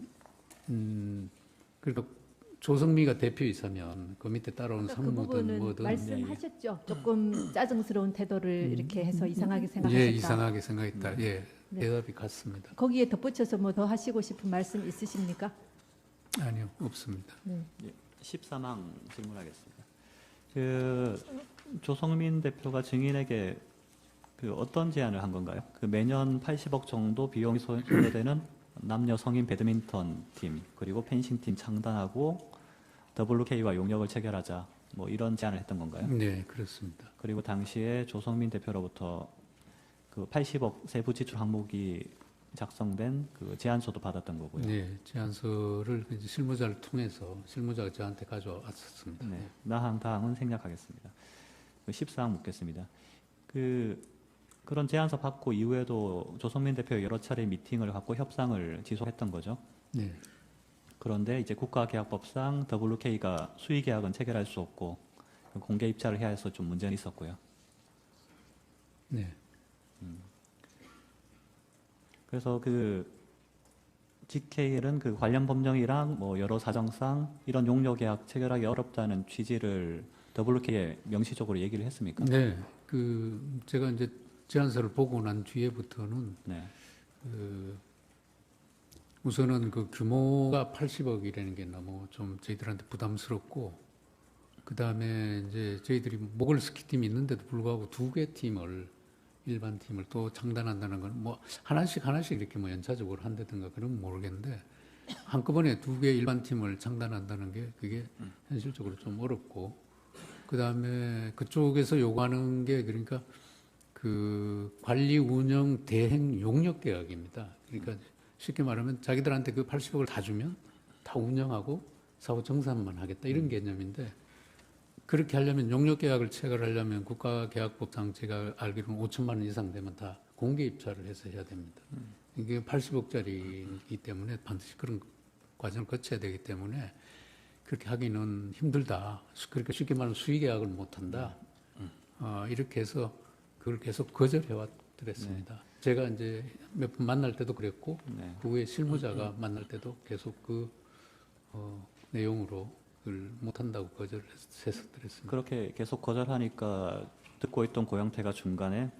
조성미가 대표이사면 그 밑에 따라오는 그 상무든 부분은 뭐든 말씀하셨죠. 조금 짜증스러운 태도를 이렇게 해서 이상하게 생각하셨다. 예, 이상하게 생각했다. 예, 대답이 같습니다. 거기에 덧붙여서 뭐 더 하시고 싶은 말씀 있으십니까? 아니요, 없습니다. 네. 13항 질문하겠습니다. 그 조성민 대표가 증인에게 그 어떤 제안을 한 건가요? 그 매년 80억 정도 비용이 소요되는 남녀 성인 배드민턴 팀 그리고 펜싱 팀 창단하고 WK와 용역을 체결하자 뭐 이런 제안을 했던 건가요? 네, 그렇습니다. 그리고 당시에 조성민 대표로부터 그 80억 세부 지출 항목이 작성된 그 제안서도 받았던 거고요. 네, 제안서를 이제 실무자를 통해서 실무자가 저한테 가져왔었습니다. 네, 나항 다항은 생략하겠습니다. 14항 묻겠습니다. 그런 제안서 받고 이후에도 조성민 대표 여러 차례 미팅을 갖고 협상을 지속했던 거죠. 네, 그런데 이제 국가계약법상 WK가 수의계약은 체결할 수 없고 공개 입찰을 해야 해서 좀 문제는 있었고요. 네. 그래서 그 GKL은 그 관련 법령이랑 뭐 여러 사정상 이런 용료 계약 체결하기 어렵다는 취지를 WK에 명시적으로 얘기를 했습니까? 네, 제가 이제 제안서를 보고 난 뒤에부터는 네. 우선은 그 규모가 80억이라는 게 너무 좀 저희들한테 부담스럽고, 그 다음에 이제 저희들이 모글 스키팀이 있는데도 불구하고 2개 팀을, 일반 팀을 또 창단한다는 건 뭐 하나씩 이렇게 뭐 연차적으로 한다든가 그러면 모르겠는데, 한꺼번에 2개 일반 팀을 창단한다는 게 그게 현실적으로 좀 어렵고, 그 다음에 그쪽에서 요구하는 게 그러니까 그 관리 운영 대행 용역 계약입니다. 그러니까 쉽게 말하면 자기들한테 그 80억을 다 주면 다 운영하고 사후 정산만 하겠다 이런 개념인데, 그렇게 하려면 용역 계약을 체결하려면 국가계약법상 제가 알기로는 5천만 원 이상 되면 다 공개 입찰을 해서 해야 됩니다. 이게 80억짜리이기 때문에 반드시 그런 과정을 거쳐야 되기 때문에 그렇게 하기는 힘들다. 그러니까 쉽게 말하면 수의 계약을 못 한다. 이렇게 해서 그걸 계속 거절해 왔더랬습니다. 제가 이제 몇 번 만날 때도 그랬고, 그 후에 실무자가 만날 때도 계속 그 내용으로 그걸 못 한다고 거절했었더랬습니다. 그렇게 계속 거절하니까 듣고 있던 고영태가 중간에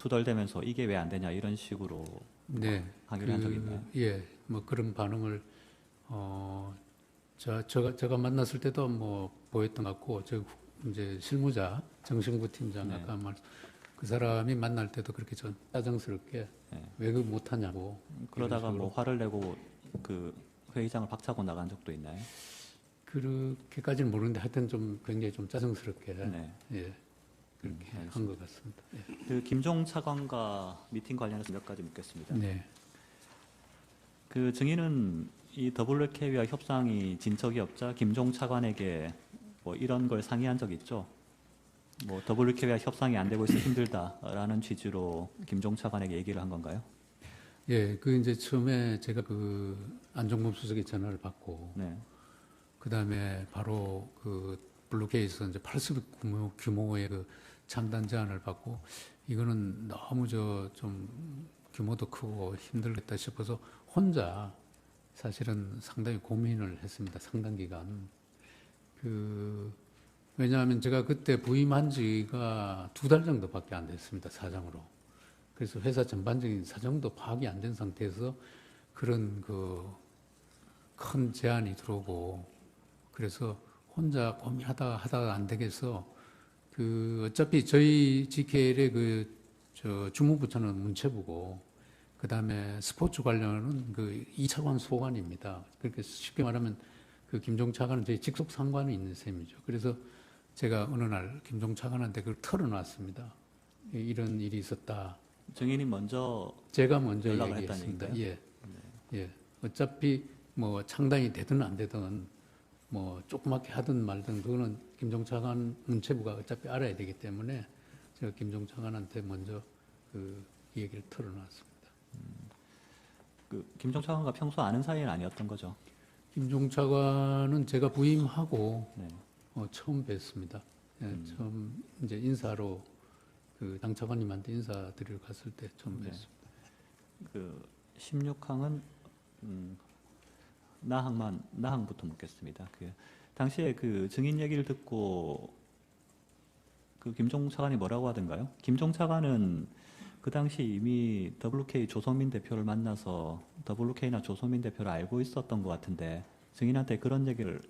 투덜대면서 이게 왜 안 되냐 이런 식으로 네, 하기로 한 적이 있나요? 예, 뭐 그런 반응을 제가 만났을 때도 뭐 보였던 것 같고, 저 이제 실무자 정신구 팀장 아까 말 그 사람이 만날 때도 그렇게 좀 짜증스럽게 왜 그 못하냐고. 그러다가 뭐 화를 내고 그 회의장을 박차고 나간 적도 있나요? 그렇게까지는 모르는데 하여튼 좀 굉장히 좀 짜증스럽게 예, 그렇게 한 것 같습니다. 예. 그 김종 차관과 미팅 관련해서 몇 가지 묻겠습니다. 네. 그 증인은 이 WK와 협상이 진척이 없자 김종 차관에게 뭐 이런 걸 상의한 적 있죠? 뭐 WK와 협상이 안 되고 있어 힘들다라는 취지로 김종 차관에게 얘기를 한 건가요? 예, 그 이제 처음에 제가 그 안종범 수석의 전화를 받고, 그 다음에 바로 그 블루케이에서 이제 80억 규모의 그 창단 제안을 받고, 이거는 너무 좀 규모도 크고 힘들겠다 싶어서 혼자 사실은 상당히 고민을 했습니다. 상당 기간. 왜냐하면 제가 그때 부임한 지가 2달 정도밖에 안 됐습니다. 사장으로. 그래서 회사 전반적인 사정도 파악이 안 된 상태에서 그런 그 큰 제안이 들어오고, 그래서 혼자 고민하다가 안 되겠어. 어차피 저희 GKL의 주무부처는 문체부고, 그 다음에 스포츠 관련은 그 2차관 소관입니다. 그렇게 쉽게 말하면 그 김종 차관은 저희 직속 상관이 있는 셈이죠. 그래서 제가 어느 날 김종 차관한테 그걸 털어놨습니다. 이런 일이 있었다. 증인이 먼저 제가 먼저 연락을 얘기했습니다. 했다는 예. 예. 어차피 뭐 창단이 되든 안 되든 뭐 조그맣게 하든 말든 그거는 김종 차관 문체부가 어차피 알아야 되기 때문에 제가 김종 차관한테 먼저 그 얘기를 털어놨습니다. 그 김종 차관과 평소 아는 사이는 아니었던 거죠? 김종 차관은 제가 부임하고 처음 뵀습니다. 예, 처음 이제 인사로 그 당 차관님한테 인사드리러 갔을 때 처음 뵀습니다. 그 16항은 나항부터 묻겠습니다. 그 당시에 그 증인 얘기를 듣고 그 김종 차관이 뭐라고 하던가요? 김종 차관은 그 당시 이미 WK 조성민 대표를 만나서 WK나 조성민 대표를 알고 있었던 것 같은데 증인한테 그런 얘기를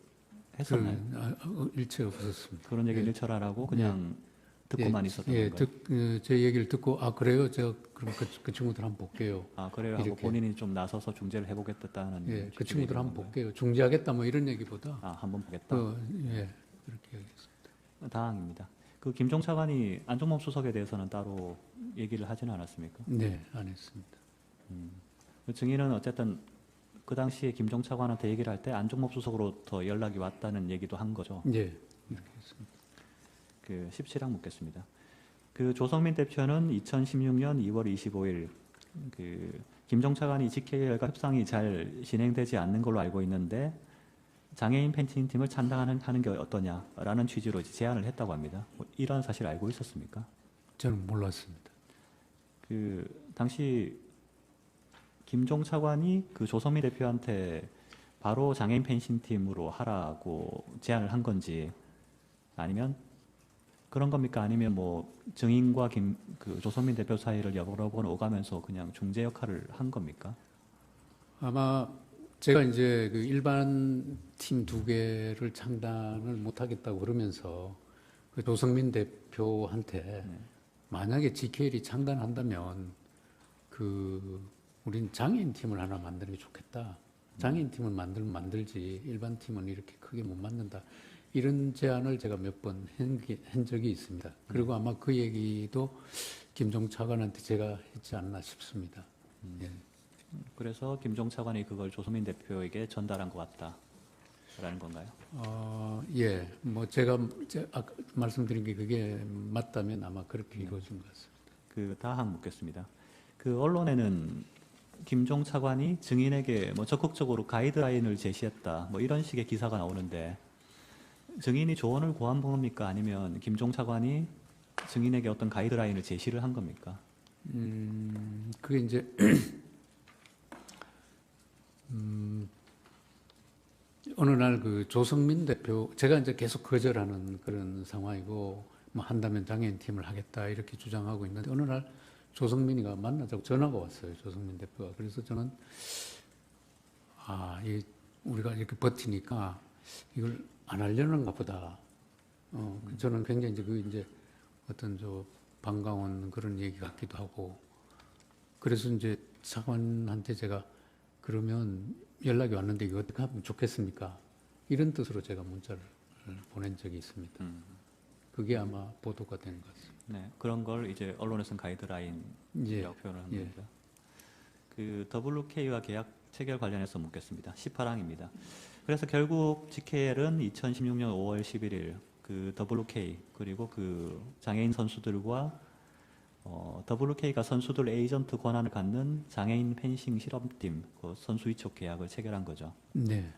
했었나요? 일체 없었습니다. 그런 얘기를 일철 안 하고 그냥 듣고만 있었던 건가요? 제 얘기를 듣고 그래요? 제가 그럼 그 친구들 한번 볼게요. 그래요? 하고 본인이 좀 나서서 중재를 해보겠다는 그 친구들 한번 볼게요. 중재하겠다 뭐 이런 얘기보다 한번 보겠다. 그렇게 얘기했습니다. 다항입니다. 그 김종 차관이 안종범 수석에 대해서는 따로 얘기를 하지는 않았습니까? 네, 안 했습니다. 그 증인은 어쨌든 그 당시에 김종 차관한테 얘기를 할 때 안종범 수석으로부터 연락이 왔다는 얘기도 한 거죠. 네, 이렇게 했습니다. 그 17항 묻겠습니다. 그 조성민 대표는 2016년 2월 25일 그 김종 차관이 GKL과 협상이 잘 진행되지 않는 걸로 알고 있는데 장애인 펜싱 팀을 창단하는 게 어떠냐라는 취지로 제안을 했다고 합니다. 이런 사실 알고 있었습니까? 저는 몰랐습니다. 그 당시 김종 차관이 그 조성미 대표한테 바로 장애인 펜싱 팀으로 하라고 제안을 한 건지 아니면 그런 겁니까? 아니면 뭐 증인과 그 조성민 대표 사이를 여러 번 오가면서 그냥 중재 역할을 한 겁니까? 아마 제가 이제 그 일반 팀 2개를 창단을 못하겠다고 그러면서 그 조성민 대표한테 만약에 GKL이 창단한다면 그 우린 장애인 팀을 하나 만드는 게 좋겠다. 장애인 팀을 만들면 만들지 일반 팀은 이렇게 크게 못 만든다. 이런 제안을 제가 몇 번 한 적이 있습니다. 그리고 아마 그 얘기도 김종 차관한테 제가 했지 않나 싶습니다. 예. 그래서 김종 차관이 그걸 조성민 대표에게 전달한 것 같다라는 건가요? 예, 뭐 제가 아까 말씀드린 게 그게 맞다면 아마 그렇게 이루어진 것 같습니다. 그 다음 묻겠습니다. 그 언론에는 김종 차관이 증인에게 뭐 적극적으로 가이드라인을 제시했다, 뭐 이런 식의 기사가 나오는데 증인이 조언을 구한 겁니까? 아니면 김종 차관이 증인에게 어떤 가이드라인을 제시를 한 겁니까? 그게 이제 어느 날 그 조성민 대표, 제가 이제 계속 거절하는 그런 상황이고, 뭐 한다면 장애인 팀을 하겠다 이렇게 주장하고 있는데 어느 날 조성민이가 만나자고 전화가 왔어요. 조성민 대표가. 그래서 저는 우리가 이렇게 버티니까 이걸 안 하려는가 보다. 저는 굉장히 이제 어떤 반가운 그런 얘기 같기도 하고. 그래서 이제 차관한테 제가 그러면 연락이 왔는데 이거 어떻게 하면 좋겠습니까? 이런 뜻으로 제가 문자를 보낸 적이 있습니다. 그게 아마 보도가 된 것 같습니다. 네, 그런 걸 이제 언론에서는 가이드라인이라고 표현을 한 겁니다. 그 WK와 계약 체결 관련해서 묻겠습니다. 18항입니다. 그래서 결국 GKL은 2016년 5월 11일 그 WK 그리고 그 장애인 선수들과 WK가 선수들 에이전트 권한을 갖는 장애인 펜싱 실험팀 그 선수 위촉 계약을 체결한 거죠. 네.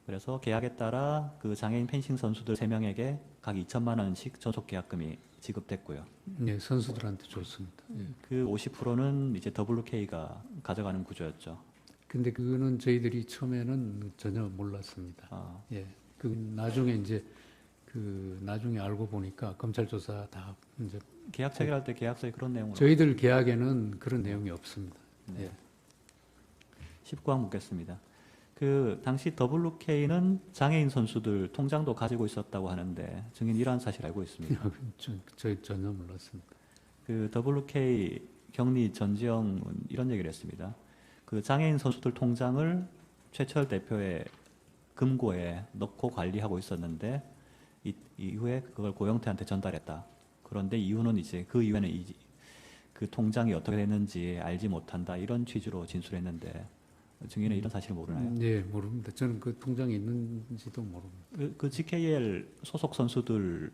그래서 계약에 따라 그 장애인 펜싱 선수들 3명에게 각 2천만 원씩 전속 계약금이 지급됐고요. 네, 선수들한테 줬습니다. 그 50%는 이제 WK가 가져가는 구조였죠. 근데 그거는 저희들이 처음에는 전혀 몰랐습니다. 예. 그 나중에 나중에 알고 보니까 검찰 조사 다 이제 계약 체결할 때 계약서에 그런 내용은 저희들 계약에는 그런 내용이 없습니다. 네. 예. 19항 묻겠습니다. 그 당시 WK는 장애인 선수들 통장도 가지고 있었다고 하는데 증인 이러한 사실 알고 있습니다. 저희 전혀 몰랐습니다. 그 WK 경리 전지영은 이런 얘기를 했습니다. 그 장애인 선수들 통장을 최철 대표의 금고에 넣고 관리하고 있었는데 이후에 그걸 고영태한테 전달했다. 그런데 이유는 이제 그 이후에는 그 통장이 어떻게 됐는지 알지 못한다. 이런 취지로 진술했는데 증인은 이런 사실을 모르나요? 네, 모릅니다. 저는 그 통장이 있는지도 모릅니다. 그 GKL 소속 선수들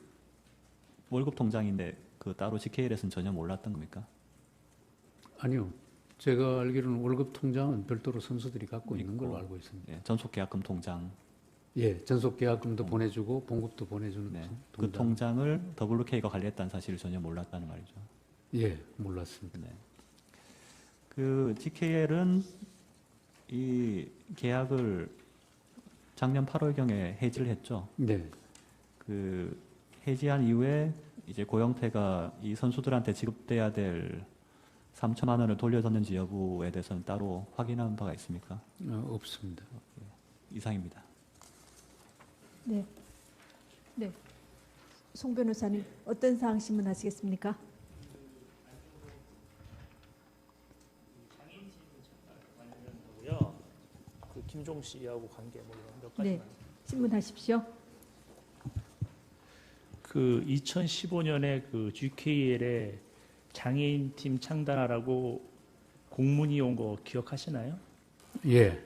월급 통장인데 그 따로 GKL에서는 전혀 몰랐던 겁니까? 아니요. 제가 알기로는 월급 통장은 별도로 선수들이 갖고 있는 걸로 알고 있습니다. 예, 전속 계약금 통장. 예, 전속 계약금도 보내주고 봉급도 보내주는 네. 통장. 그 통장을 WK가 관리했다는 사실을 전혀 몰랐다는 말이죠. 예, 몰랐습니다. 네. 그 GKL은 이 계약을 작년 8월경에 해지를 했죠. 네. 그 해지한 이후에 이제 고영태가 이 선수들한테 지급돼야 될 3천만 원을 돌려줬는지 여부에 대해서는 따로 확인한 바가 있습니까? 없습니다. 이상입니다. 네. 네. 송 변호사님, 어떤 사항 신문하시겠습니까? 그 김종 씨하고 관계 뭐 이런 몇 가지. 네. 신문하십시오. 그 2015년에 그 GKL에 장애인 팀 창단하라고 공문이 온 거 기억하시나요? 예.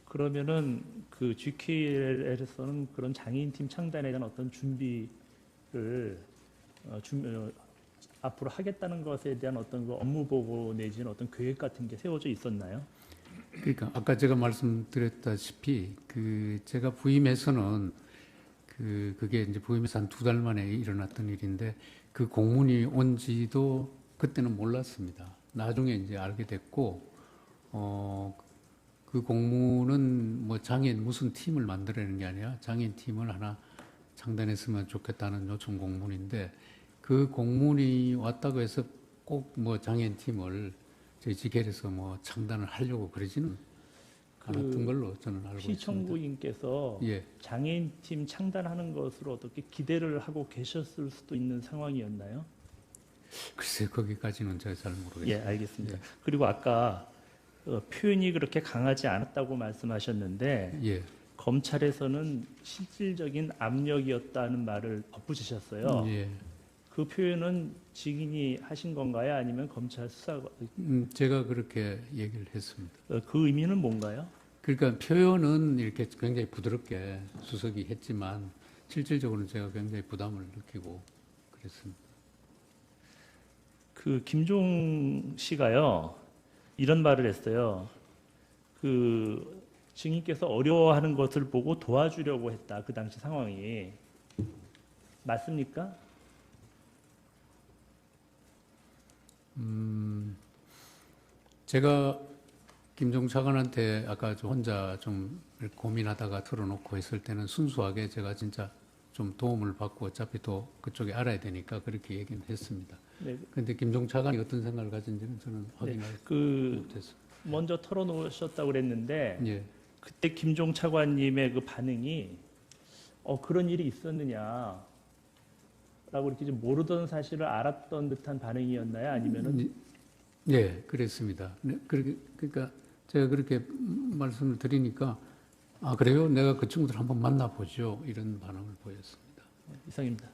그러면은 그 GKL에서는 그런 장애인 팀 창단에 대한 어떤 준비를 앞으로 하겠다는 것에 대한 어떤 그 업무 보고 내지는 어떤 계획 같은 게 세워져 있었나요? 그러니까 아까 제가 말씀드렸다시피 그 제가 부임해서는 그게 이제 부임해서 한 2달 만에 일어났던 일인데 그 공문이 온지도 그때는 몰랐습니다. 나중에 이제 알게 됐고, 그 공문은 뭐 장애인 무슨 팀을 만들어내는 게 아니라 장애인 팀을 하나 창단했으면 좋겠다는 요청 공문인데, 그 공문이 왔다고 해서 꼭 뭐 장애인 팀을 저희 지켈에서 뭐 창단을 하려고 그러지는 않았던 걸로 저는 알고 있습니다. 피청구인께서 예. 장애인 팀 창단하는 것으로 어떻게 기대를 하고 계셨을 수도 있는 상황이었나요? 글쎄 거기까지는 제가 잘 모르겠습니다. 예, 알겠습니다. 예. 그리고 아까 표현이 그렇게 강하지 않았다고 말씀하셨는데 예. 검찰에서는 실질적인 압력이었다는 말을 덧붙이셨어요. 예. 그 표현은 증인이 하신 건가요? 아니면 검찰 수사가 제가 그렇게 얘기를 했습니다. 그 의미는 뭔가요? 그러니까 표현은 이렇게 굉장히 부드럽게 수석이 했지만 실질적으로는 제가 굉장히 부담을 느끼고 그랬습니다. 그 김종 씨가요 이런 말을 했어요. 그 증인께서 어려워하는 것을 보고 도와주려고 했다. 그 당시 상황이 맞습니까? 제가 김종 차관한테 아까 저 혼자 좀 고민하다가 틀어놓고 했을 때는 순수하게 제가 진짜 좀 도움을 받고 어차피 또 그쪽에 알아야 되니까 그렇게 얘기는 했습니다. 네. 그런데 김종 차관이 어떤 생각을 가진지는 저는 확인할 못했습니다. 먼저 털어놓으셨다고 그랬는데 예. 그때 김종 차관님의 그 반응이 그런 일이 있었느냐라고 이렇게 좀 모르던 사실을 알았던 듯한 반응이었나요? 아니면은 예, 그랬습니다. 네, 그러니까 제가 그렇게 말씀을 드리니까 아 그래요? 내가 그 친구들 한번 만나보죠. 이런 반응을 보였습니다. 이상입니다.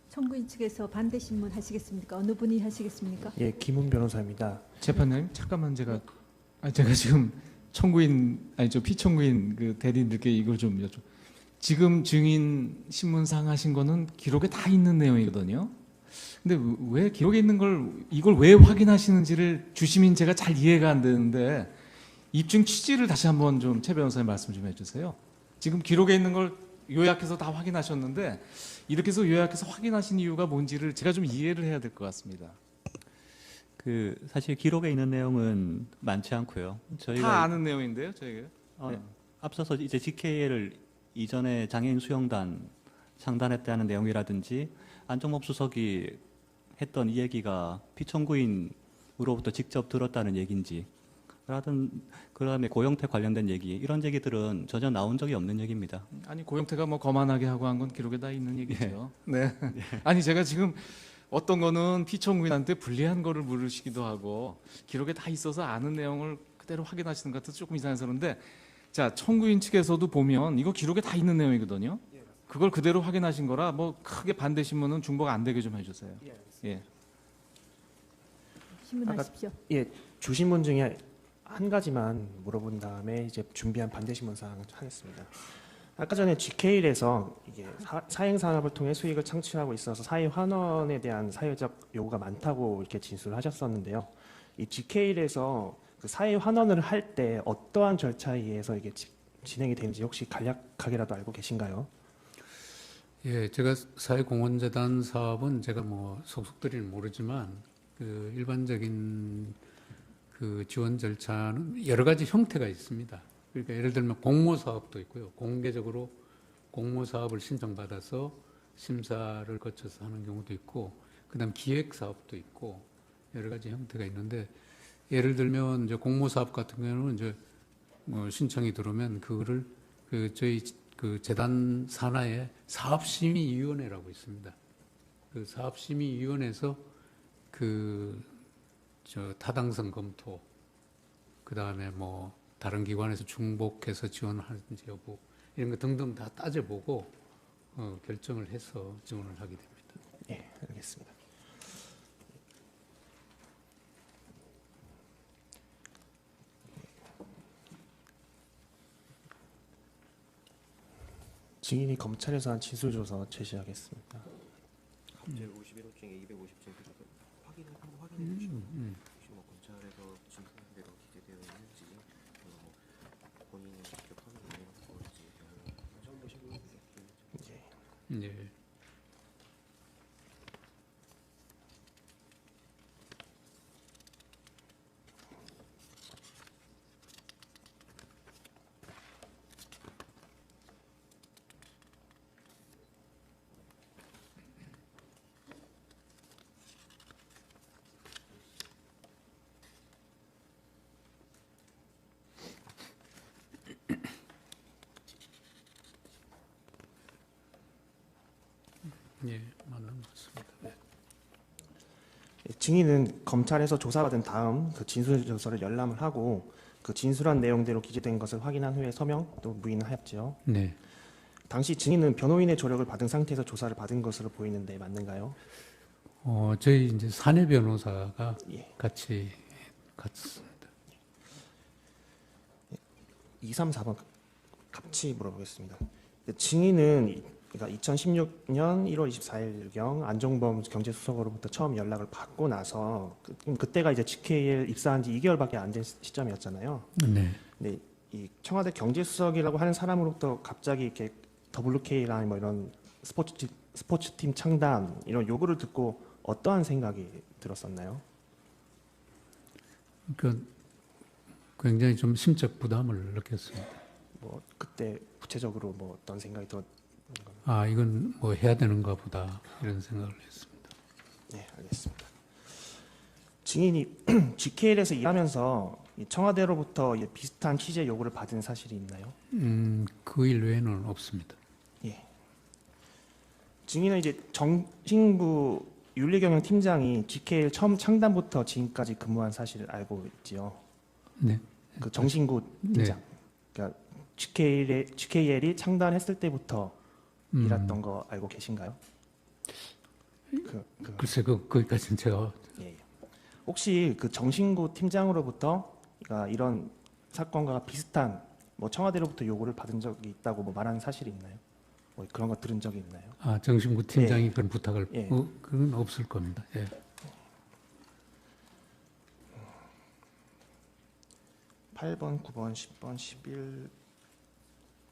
청구인 측에서 반대 신문 하시겠습니까? 어느 분이 하시겠습니까? 예, 김훈 변호사입니다. 재판장님 잠깐만 제가 지금 피청구인 그 대리인들께 이걸 좀 여쭤. 지금 증인 신문상 하신 거는 기록에 다 있는 내용이거든요. 근데 왜 기록에 있는 걸 이걸 왜 확인하시는지를 주시민 제가 잘 이해가 안 되는데 입증 취지를 다시 한번 좀 최 변호사님 말씀 좀 해주세요. 지금 기록에 있는 걸 요약해서 다 확인하셨는데 이렇게 해서 요약해서 확인하신 이유가 뭔지를 제가 좀 이해를 해야 될 것 같습니다. 그 사실 기록에 있는 내용은 많지 않고요. 저희가 다 아는 내용인데요, 저희가. 네. 앞서서 이제 GK를 이전에 장애인 수영단 창단했다는 내용이라든지 안종범 수석이 했던 이 얘기가 피청구인으로부터 직접 들었다는 얘기인지 그다음에 고영태 관련된 얘기 이런 얘기들은 전혀 나온 적이 없는 얘기입니다. 아니 고영태가 뭐 거만하게 하고 한 건 기록에 다 있는 얘기죠. 네. 아니 제가 지금 어떤 거는 피청구인한테 불리한 거를 물으시기도 하고 기록에 다 있어서 아는 내용을 그대로 확인하시는 것 같아서 조금 이상해서 그런데 자 청구인 측에서도 보면 이거 기록에 다 있는 내용이거든요. 그걸 그대로 확인하신 거라 뭐 크게 반대 신문은 중복 안 되게 좀 해주세요. 예. 신문하십시오. 예, 주신문 중에 한 가지만 물어본 다음에 이제 준비한 반대신문 사항을 하겠습니다. 아까 전에 GK에서 이게 사행 산업을 통해 수익을 창출하고 있어서 사회 환원에 대한 사회적 요구가 많다고 이렇게 진술을 하셨었는데요. 이 GK에서 그 사회 환원을 할 때 어떠한 절차에 의해서 이게 진행이 되는지 혹시 간략하게라도 알고 계신가요? 예, 제가 사회공헌재단 사업은 제가 뭐 속속들이는 모르지만 그 일반적인 그 지원 절차는 여러 가지 형태가 있습니다. 그러니까 예를 들면 공모 사업도 있고요. 공개적으로 공모 사업을 신청받아서 심사를 거쳐서 하는 경우도 있고, 그다음 기획 사업도 있고 여러 가지 형태가 있는데 예를 들면 이제 공모 사업 같은 경우는 이제 뭐 신청이 들어오면 그거를 그 저희 그 재단 산하에 사업심의위원회라고 있습니다. 그 사업심의위원회에서 타당성 검토, 그 다음에 뭐 다른 기관에서 중복해서 지원하는지 여부 이런 거 등등 다 따져보고 결정을 해서 지원을 하게 됩니다. 예, 알겠습니다. 증인이 검찰에서 한 진술조서 제시하겠습니다. 제 51호증에 250증 확인을 한번 확인해 주시면 혹시 뭐 검찰에서 진술한 대로 기재되어 있는지 뭐 본인이 직접 확인을 해볼지 처음 보시고 예. 예, 맞는 것 같습니다. 네. 증인은 검찰에서 조사받은 다음 그 진술조서를 열람을 하고 그 진술한 내용대로 기재된 것을 확인한 후에 서명 또 부인을 하였죠. 네. 당시 증인은 변호인의 조력을 받은 상태에서 조사를 받은 것으로 보이는데 맞는가요? 저희 이제 사내 변호사가 예. 같이 갔습니다. 2, 3, 4번 같이 물어보겠습니다. 증인은 그러니까 2016년 1월 24일경 안종범 경제수석으로부터 처음 연락을 받고 나서 그때가 이제 GKL 입사한 지 2개월밖에 안 된 시점이었잖아요. 네. 근데 이 청와대 경제수석이라고 하는 사람으로부터 갑자기 이렇게 WK랑 뭐 이런 스포츠팀 창단 이런 요구를 듣고 어떠한 생각이 들었었나요? 그 굉장히 좀 심적 부담을 느꼈습니다. 뭐 그때 구체적으로 뭐 어떤 생각이 들었? 아, 이건 뭐 해야 되는가 보다 이런 생각을 했습니다. 네, 알겠습니다. 증인이 GKL에서 일하면서 이 청와대로부터 비슷한 취재 요구를 받은 사실이 있나요? 그 일 외에는 없습니다. 예. 증인은 이제 정신부 윤리경영 팀장이 GKL 처음 창단부터 지금까지 근무한 사실을 알고 있지요. 네. 그 정신구 팀장. 네. 그러니까 GKL이 창단했을 때부터 일했던 거 알고 계신가요? 글쎄, 거기까지는 제가. 예. 혹시 그 정신구 팀장으로부터 그러니까 이런 사건과 비슷한 뭐 청와대로부터 요구를 받은 적이 있다고 뭐 말하는 사실이 있나요? 뭐 그런 거 들은 적이 있나요? 아, 정신구 팀장이 예. 그런 부탁을. 예. 그건 없을 겁니다. 예. 8번, 9번, 10번,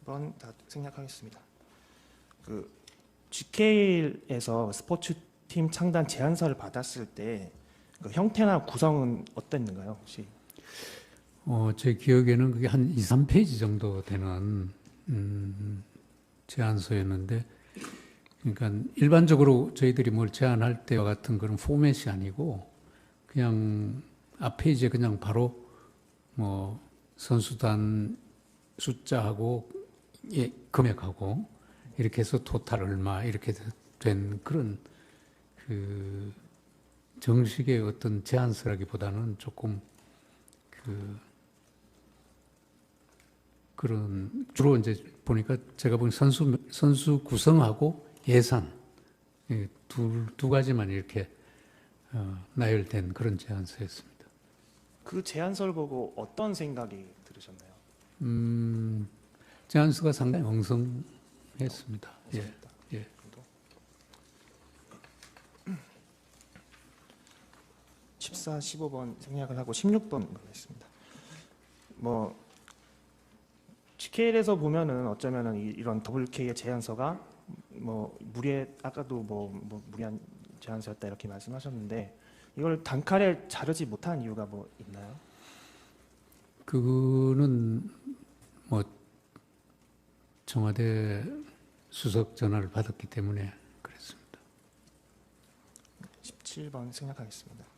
11번 다 생략하겠습니다. 그 GK에서 스포츠팀 창단 제안서를 받았을 때 그 형태나 구성은 어땠는가요, 혹시? 제 기억에는 그게 한 2, 3페이지 정도 되는 제안서였는데, 그러니까 일반적으로 저희들이 뭘 제안할 때와 같은 그런 포맷이 아니고 그냥 앞 페이지에 그냥 바로 뭐 선수단 숫자하고 금액하고 이렇게 해서 토탈 얼마 이렇게 된 그런 그 정식의 어떤 제안서라기보다는 조금 그런 주로 이제 보니까 제가 본 선수 구성하고 예산 두 가지만 이렇게 나열된 그런 제안서였습니다. 그 제안서를 보고 어떤 생각이 들으셨나요? 제안서가 상당히 엉성했습니다. 예. 14, 15번 생략을 하고 16번 가겠습니다. 뭐 GKL에서 보면은 어쩌면은 이런 WK의 제안서가 뭐 아까도 뭐 무리한 제안서였다 이렇게 말씀하셨는데 이걸 단칼에 자르지 못한 이유가 뭐 있나요? 그거는 뭐 청와대 수석 전화를 받았기 때문에 그랬습니다. 17번 생략하겠습니다.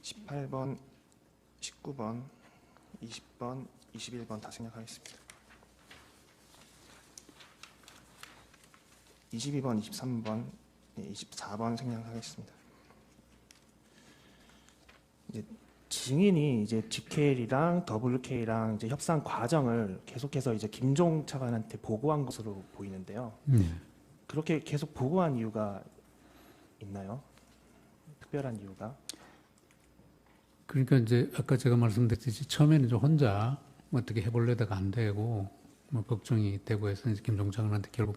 18번, 19번, 20번, 21번 다 생략하겠습니다. 22번, 23번, 24번 생략하겠습니다. 이제 증인이 이제 GKL이랑 WK랑 이제 협상 과정을 계속해서 이제 김종 차관한테 보고한 것으로 보이는데요. 그렇게 계속 보고한 이유가 있나요? 특별한 이유가? 그러니까 이제 아까 제가 말씀드렸듯이 처음에는 좀 혼자 어떻게 해보려다가 안 되고 뭐 걱정이 되고 해서 이제 김종 차관한테 결국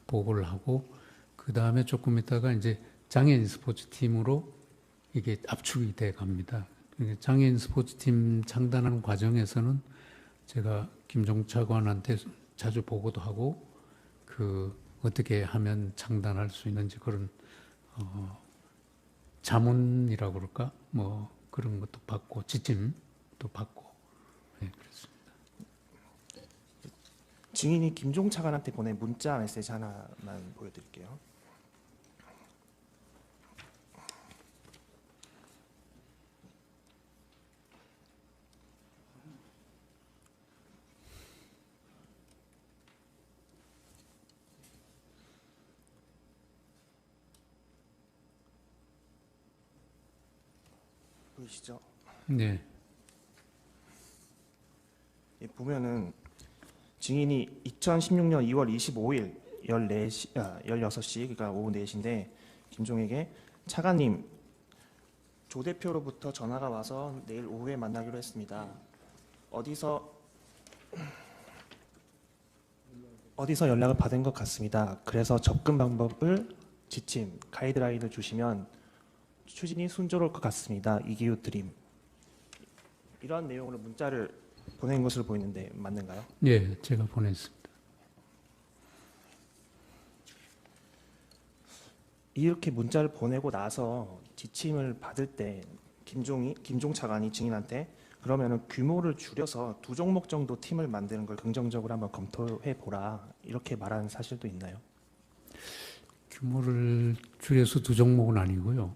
보고를 하고 그 다음에 조금 있다가 이제 장애인 스포츠팀으로 이게 압축이 돼 갑니다. 그러니까 장애인 스포츠팀 창단하는 과정에서는 제가 김종 차관한테 자주 보고도 하고 어떻게 하면 창단할 수 있는지 그런 자문이라고 그럴까? 뭐 그런 것도 받고 지침도 받고 그렇습니다. 증인이 김종 차관한테 보낸 문자 메시지 하나만 보여드릴게요. 보이시죠? 네. 예, 보면은 증인이 2016년 2월 25일 16시 그러니까 오후 4시인데 김종에게 차관님 조 대표로부터 전화가 와서 내일 오후에 만나기로 했습니다. 어디서 연락을 받은 것 같습니다. 그래서 접근 방법을 지침, 가이드라인을 주시면 추진이 순조로울 것 같습니다. 이기우 드림. 이러한 내용으로 문자를 보낸 것으로 보이는데 맞는가요? 예, 제가 보냈습니다. 이렇게 문자를 보내고 나서 지침을 받을 때 김종 차관이 증인한테 그러면은 규모를 줄여서 2종목 정도 팀을 만드는 걸 긍정적으로 한번 검토해 보라 이렇게 말하는 사실도 있나요? 규모를 줄여서 2종목은 아니고요.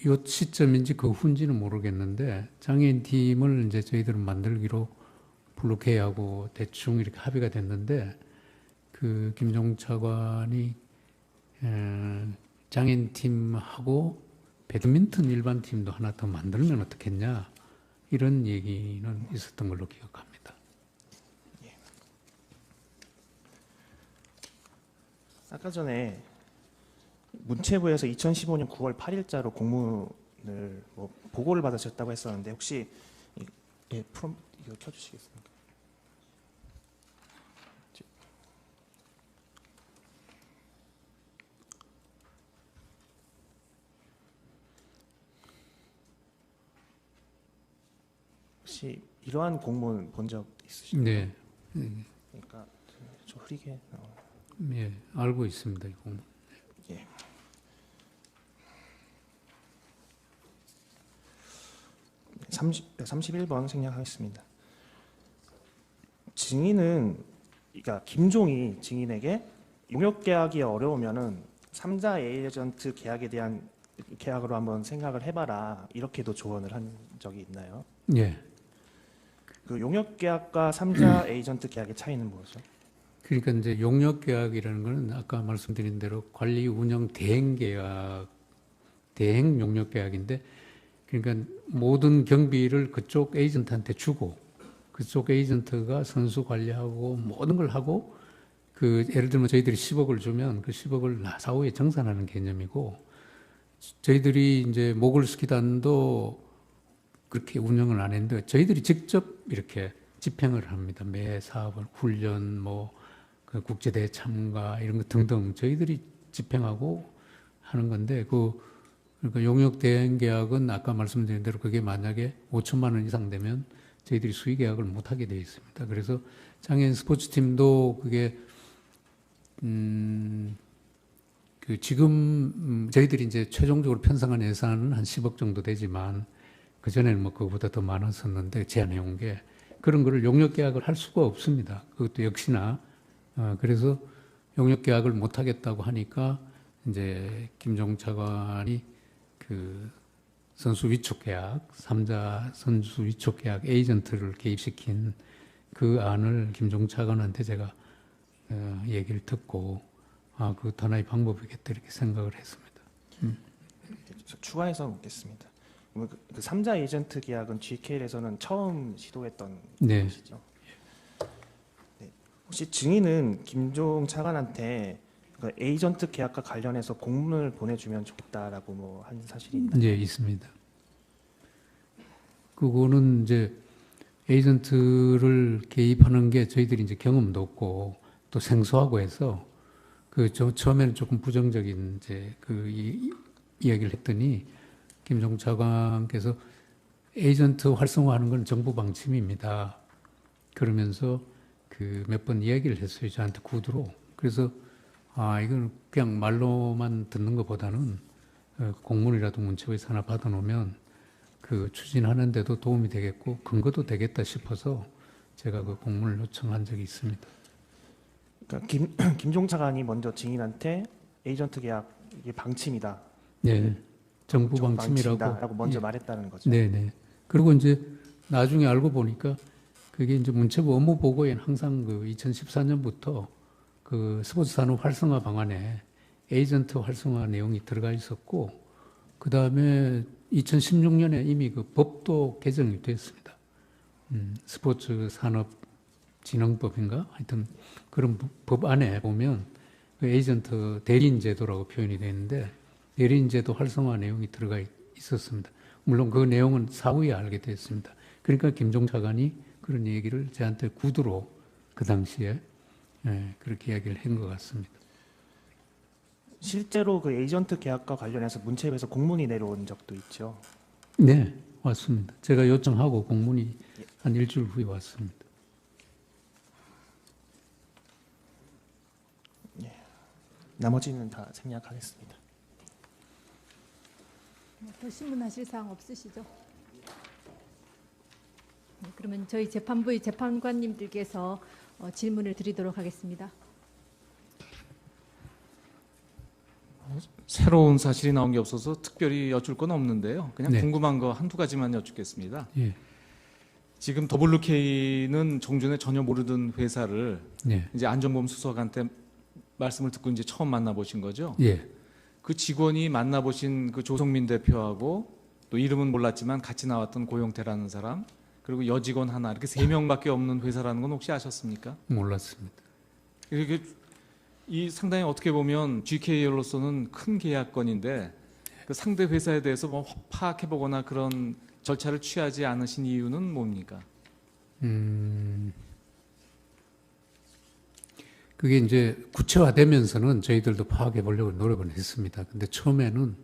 요 시점인지 그 후인지는 모르겠는데 장애인 팀을 이제 저희들은 만들기로 블록회의하고 대충 이렇게 합의가 됐는데 그 김종 차관이 장애인 팀하고 배드민턴 일반 팀도 하나 더 만들면 어떻겠냐 이런 얘기는 있었던 걸로 기억합니다. 아까 전에 문체부에서 2015년 9월 8일자로 공문을 보고를 받으셨다고 했었는데 혹시 이거 켜주시겠습니까? 혹시 이러한 공문 본 적 있으신가요? 네. 그러니까 좀 흐리게 나오네요. 예, 알고 있습니다. 이 공문. 예. 네, 31번 생략하겠습니다. 증인은 그러니까 김종이 증인에게 용역 계약이 어려우면은 3자 에이전트 계약에 대한 계약으로 한번 생각을 해봐라 이렇게도 조언을 한 적이 있나요? 예. 그 용역 계약과 3자 에이전트 계약의 차이는 뭐죠? 그러니까 이제 용역 계약이라는 거는 아까 말씀드린 대로 관리 운영 대행 계약, 대행 용역 계약인데 그러니까 모든 경비를 그쪽 에이전트한테 주고 그쪽 에이전트가 선수 관리하고 모든 걸 하고 그 예를 들면 저희들이 10억을 주면 그 10억을 사후에 정산하는 개념이고 저희들이 이제 모글스키단도 그렇게 운영을 안 했는데 저희들이 직접 이렇게 집행을 합니다. 매 사업을 훈련 그 국제대회 참가 이런 거 등등 저희들이 집행하고 하는 건데 그러니까 용역 대행 계약은 아까 말씀드린 대로 그게 만약에 5천만 원 이상 되면 저희들이 수의 계약을 못 하게 되어 있습니다. 그래서 장애인 스포츠팀도 그게 지금 저희들이 이제 최종적으로 편성한 예산은 한 10억 정도 되지만 그 전에는 그거보다 더 많았었는데 제안해 온 게 그런 거를 용역 계약을 할 수가 없습니다. 그것도 역시나 그래서 용역 계약을 못 하겠다고 하니까 이제 김종 차관이 그 선수 위촉 계약, 3자 선수 위촉 계약 에이전트를 개입시킨 그 안을 김종 차관한테 제가 얘기를 듣고 그 하나의 방법이겠다 이렇게 생각을 했습니다. 추가해서 묻겠습니다. 그 3자 에이전트 계약은 GK에서는 처음 시도했던 네. 것이죠. 네. 혹시 증인은 김종 차관한테 그 에이전트 계약과 관련해서 공문을 보내주면 좋겠다라고 한 사실이 있나요? 네, 있습니다. 그거는 이제 에이전트를 개입하는 게 저희들이 이제 경험도 없고 또 생소하고 해서 처음에는 조금 부정적인 이제 이야기를 했더니 김종 차관께서 에이전트 활성화하는 건 정부 방침입니다. 그러면서 몇 번 이야기를 했어요. 저한테 구두로. 그래서 이건 그냥 말로만 듣는 것보다는 공문이라도 문체부에서 하나 받아놓으면 추진하는 데도 도움이 되겠고 근거도 되겠다 싶어서 제가 그 공문을 요청한 적이 있습니다. 그러니까 김종 차관이 먼저 증인한테 에이전트 계약 이게 방침이다. 네. 정부 방침이라고 먼저 말했다는 거죠. 네네. 그리고 이제 나중에 알고 보니까 그게 이제 문체부 업무 보고에는 항상 2014년부터 스포츠 산업 활성화 방안에 에이전트 활성화 내용이 들어가 있었고 그 다음에 2016년에 이미 그 법도 개정이 됐습니다. 스포츠 산업 진흥법인가? 하여튼 그런 법 안에 보면 그 에이전트 대리인 제도라고 표현이 되어 있는데 대리인 제도 활성화 내용이 들어가 있었습니다. 물론 그 내용은 사후에 알게 됐습니다. 그러니까 김종 차관이 그런 얘기를 저한테 구두로 그 당시에 그렇게 이야기를 한 것 같습니다. 실제로 그 에이전트 계약과 관련해서 문체부에서 공문이 내려온 적도 있죠. 네, 왔습니다. 제가 요청하고 공문이 한 일주일 후에 왔습니다. 나머지는 다 생략하겠습니다. 더 신문하실 사항 없으시죠? 네, 그러면 저희 재판부의 재판관님들께서 질문을 드리도록 하겠습니다. 새로운 사실이 나온 게 없어서 특별히 여쭐 건 없는데요. 그냥 네. 궁금한 거 한두 가지만 여쭙겠습니다. 예. 지금 WK는 종전에 전혀 모르던 회사를 네. 이제 안정범 수석한테 말씀을 듣고 이제 처음 만나보신 거죠? 예. 그 직원이 만나보신 그 조성민 대표하고 또 이름은 몰랐지만 같이 나왔던 고용태라는 사람 그리고 여직원 하나 이렇게 3명밖에 없는 회사라는 건 혹시 아셨습니까? 몰랐습니다. 이게 이 상당히 어떻게 보면 GKL로서는 큰 계약건인데 그 상대 회사에 대해서 뭐 파악해보거나 그런 절차를 취하지 않으신 이유는 뭡니까? 그게 이제 구체화되면서는 저희들도 파악해 보려고 노력을 했습니다. 근데 처음에는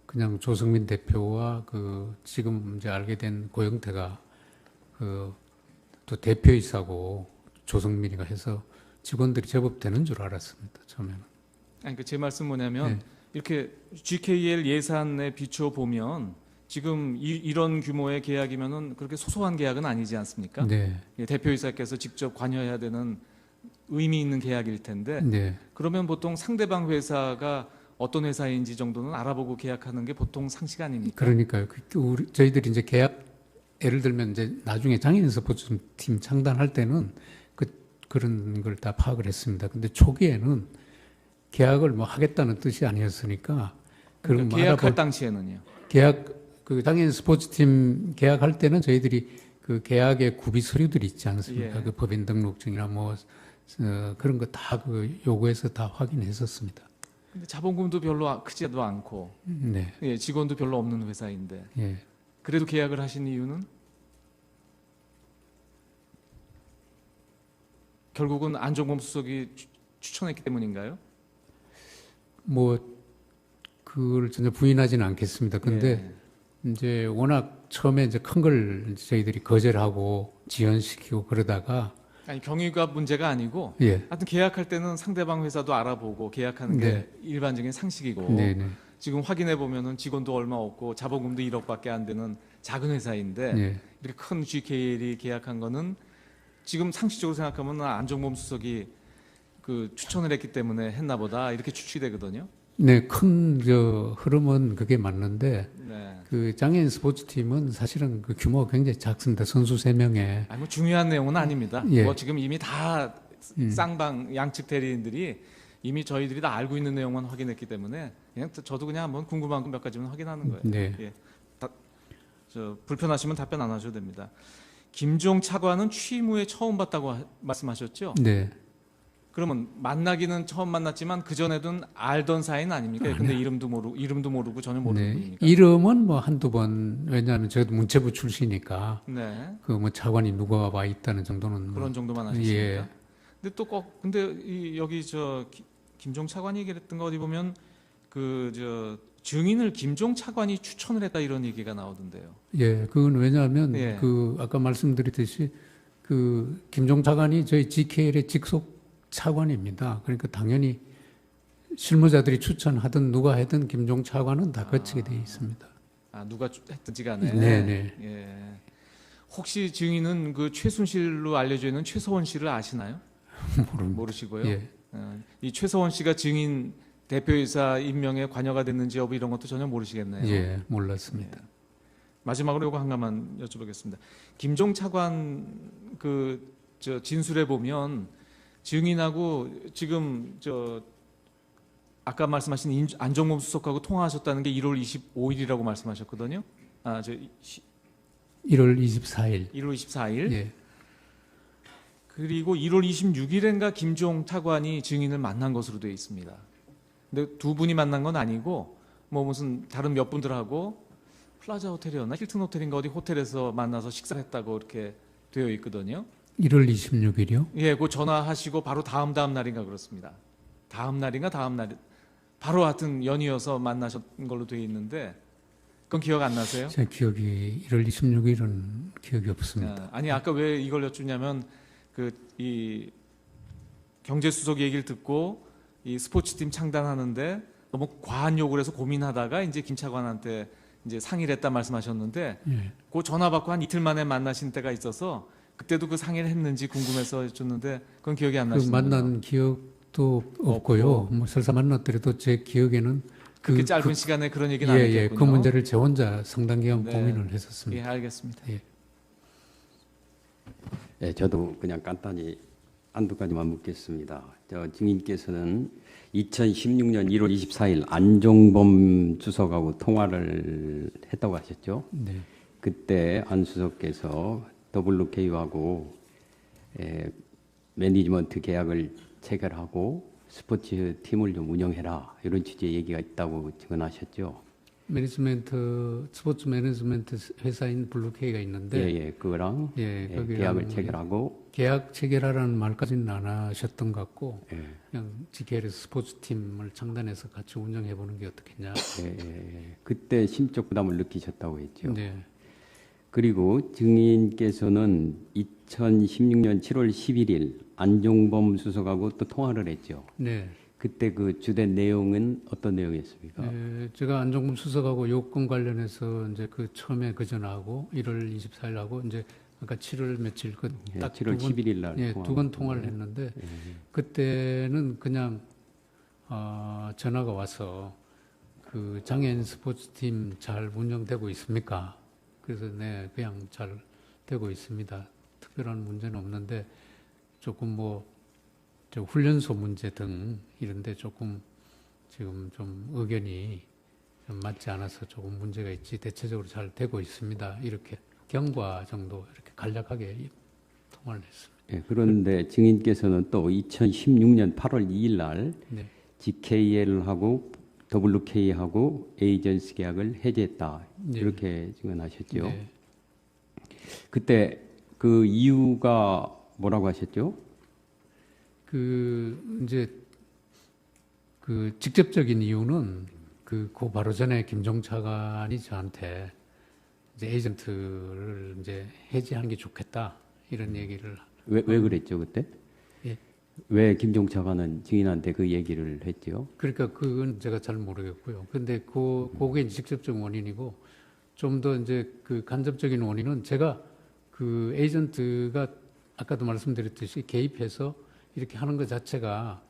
그냥 조성민 대표와 그 지금 이제 알게 된 고영태가 그 또 대표이사고 조성민이가 해서 직원들이 제법 되는 줄 알았습니다. 처음에는. 아니 그 제 말씀 뭐냐면 네. 이렇게 GKL 예산에 비추어 보면 지금 이런 규모의 계약이면은 그렇게 소소한 계약은 아니지 않습니까? 네. 예, 대표이사께서 직접 관여해야 되는 의미 있는 계약일 텐데 네. 그러면 보통 상대방 회사가 어떤 회사인지 정도는 알아보고 계약하는 게 보통 상식 아닙니까? 그러니까요. 저희들이 이제 계약 예를 들면 이제 나중에 장애인 스포츠팀 창단할 때는 그런 걸 다 파악을 했습니다. 근데 초기에는 계약을 뭐 하겠다는 뜻이 아니었으니까 그러니까 계약할 당시에는요. 그 장애인 스포츠팀 계약할 때는 저희들이 그 계약의 구비 서류들이 있지 않습니까? 예. 그 법인 등록증이나 뭐 그런 거 다 그 요구해서 다 확인했었습니다. 근데 자본금도 별로 크지도 않고 네. 예, 직원도 별로 없는 회사인데 예. 그래도 계약을 하신 이유는 결국은 안종범 수석이 추천했기 때문인가요? 뭐 그걸 전혀 부인하지는 않겠습니다. 근데 이제 워낙 처음에 이제 큰 걸 저희들이 거절하고 지연시키고 그러다가 아니 경위가 문제가 아니고 예. 하여튼 계약할 때는 상대방 회사도 알아보고 계약하는 네. 게 일반적인 상식이고 네네. 지금 확인해 보면은 직원도 얼마 없고 자본금도 1억밖에 안 되는 작은 회사인데 네. 이렇게 큰 GKL이 계약한 거는 지금 상식적으로 생각하면 안종범 수석이 그 추천을 했기 때문에 했나 보다 이렇게 추측이 되거든요. 네, 큰 흐름은 그게 맞는데 네. 그 장애인 스포츠팀은 사실은 그 규모가 굉장히 작습니다. 선수 3명에. 아니 뭐 중요한 내용은 아닙니다. 예. 뭐 지금 이미 다 쌍방 양측 대리인들이 이미 저희들이 다 알고 있는 내용만 확인했기 때문에 그냥 저도 그냥 한번 궁금한 거 몇 가지만 확인하는 거예요. 네. 예. 불편하시면 답변 안 하셔도 됩니다. 김종 차관은 취임 후에 처음 봤다고 말씀하셨죠? 네. 그러면 만나기는 처음 만났지만 그 전에는 알던 사이는 아닙니까? 근데 이름도 모르고 전혀 모르는 네. 분입니까? 이름은 뭐 한두 번, 왜냐하면 저도 문체부 출신이니까 네. 그 뭐 차관이 누가 와 있다는 정도는 뭐 그런 정도만 하셨습니까? 예. 근데 또 근데 여기 김종 차관이 얘기했던 거 어디 보면 증인을 김종 차관이 추천을 했다 이런 얘기가 나오던데요. 예, 그건 왜냐하면 예. 그 아까 말씀드렸듯이 그 김종 차관이 저희 GKL의 직속 차관입니다. 그러니까 당연히 실무자들이 추천하든 누가 하든 김종 차관은 다 거치게 돼 있습니다. 아 누가 했든지 간에. 네네. 예. 혹시 증인은 그 최순실로 알려져 있는 최서원 씨를 아시나요? 모르시고요. 예. 이 최서원 씨가 증인 대표이사 임명에 관여가 됐는지 여부 이런 것도 전혀 모르시겠네요. 예, 몰랐습니다. 예. 마지막으로 이거 한 가지만 여쭤보겠습니다. 김종 차관 진술에 보면 증인하고 지금 아까 말씀하신 안종범 수석하고 통화하셨다는 게 1월 25일이라고 말씀하셨거든요. 1월 24일. 1월 24일. 예. 그리고 1월 26일인가 김종 차관이 증인을 만난 것으로 되어 있습니다. 근데 두 분이 만난 건 아니고 뭐 무슨 다른 몇 분들하고 플라자 호텔이었나 힐튼 호텔인가 어디 호텔에서 만나서 식사를 했다고 이렇게 되어 있거든요. 1월 26일이요? 예, 그 전화하시고 바로 다음 날인가 그렇습니다. 다음 날 바로 하여튼 연이어서 만나셨던 걸로 되어 있는데 그건 기억 안 나세요? 제 기억이 1월 26일은 기억이 없습니다. 아니 아까 왜 이걸 여쭙냐면 이 경제수석 얘기를 듣고 이 스포츠팀 창단하는데 너무 과한 요구를 해서 고민하다가 이제 김 차관한테 이제 상의를 했다 말씀하셨는데 예. 그 전화 받고 한 이틀 만에 만나신 때가 있어서 그때도 그 상의를 했는지 궁금해서 여쭙는데 그건 기억이 안 그 나시는 만난 기억도 없고요. 뭐 설사 만났더라도 제 기억에는 그렇게 짧은 시간에 그런 얘기는 안 했겠군요. 예, 그 문제를 제 혼자 상당 기간 네. 고민을 했었습니다. 예, 알겠습니다. 예. 네, 저도 그냥 간단히 한두 가지만 묻겠습니다. 증인께서는 2016년 1월 24일 안종범 주석하고 통화를 했다고 하셨죠? 네. 그때 안 수석께서 WK하고 매니지먼트 계약을 체결하고 스포츠 팀을 좀 운영해라 이런 취지의 얘기가 있다고 증언하셨죠? 스포츠 매니지먼트 회사인 블루케이가 있는데 예, 그거랑 거기랑 계약을 체결하고 계약 체결하라는 말까지는 안 하셨던 것 같고 예. 그냥 GKL 스포츠 팀을 창단해서 같이 운영해 보는 게 어떻겠냐. 그때 심적 부담을 느끼셨다고 했죠. 네. 그리고 증인께서는 2016년 7월 11일 안종범 수석하고 또 통화를 했죠. 네. 그때 그 주된 내용은 어떤 내용이었습니까? 제가 안종범 수석하고 요건 관련해서 이제 그 처음에 그 전화하고 1월 24일하고 이제 아까 7월 며칠 딱 7월 11일 날 두 번 통화를 했는데 그때는 그냥 전화가 와서 그 장애인 스포츠팀 잘 운영되고 있습니까? 그래서 네, 그냥 잘 되고 있습니다. 특별한 문제는 없는데 조금 저 훈련소 문제 등 이런데 조금 지금 좀 의견이 좀 맞지 않아서 조금 문제가 있지 대체적으로 잘 되고 있습니다. 이렇게 경과 정도 이렇게 간략하게 통화를 했습니다. 네, 그런데 증인께서는 또 2016년 8월 2일 날 네. GKL하고 WK하고 에이전시 계약을 해제했다 네. 이렇게 증언하셨죠. 네. 그때 그 이유가 뭐라고 하셨죠? 이제 그 직접적인 이유는 고 바로 전에 김종 차관이 저한테 이제 에이전트를 이제 해지하는 게 좋겠다 이런 얘기를 왜 그랬죠 그때? 예. 왜 김종 차관은 증인한테 그 얘기를 했죠? 그러니까 그건 제가 잘 모르겠고요. 근데 그게 직접적 원인이고 좀 더 이제 그 간접적인 원인은 제가 그 에이전트가 아까도 말씀드렸듯이 개입해서 이렇게 하는 것 자체가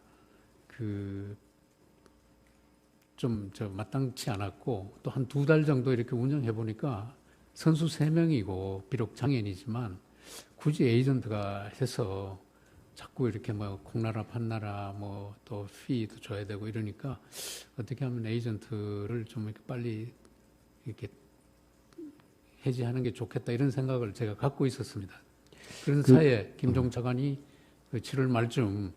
좀 마땅치 않았고 또 한 2달 정도 이렇게 운영해 보니까 선수 3명이고 비록 장애인이지만 굳이 에이전트가 해서 자꾸 이렇게 콩나라 판나라 또 피도 줘야 되고 이러니까 어떻게 하면 에이전트를 좀 이렇게 빨리 이렇게 해지하는 게 좋겠다 이런 생각을 제가 갖고 있었습니다. 그런 사이에 김종 차관이 7월 말쯤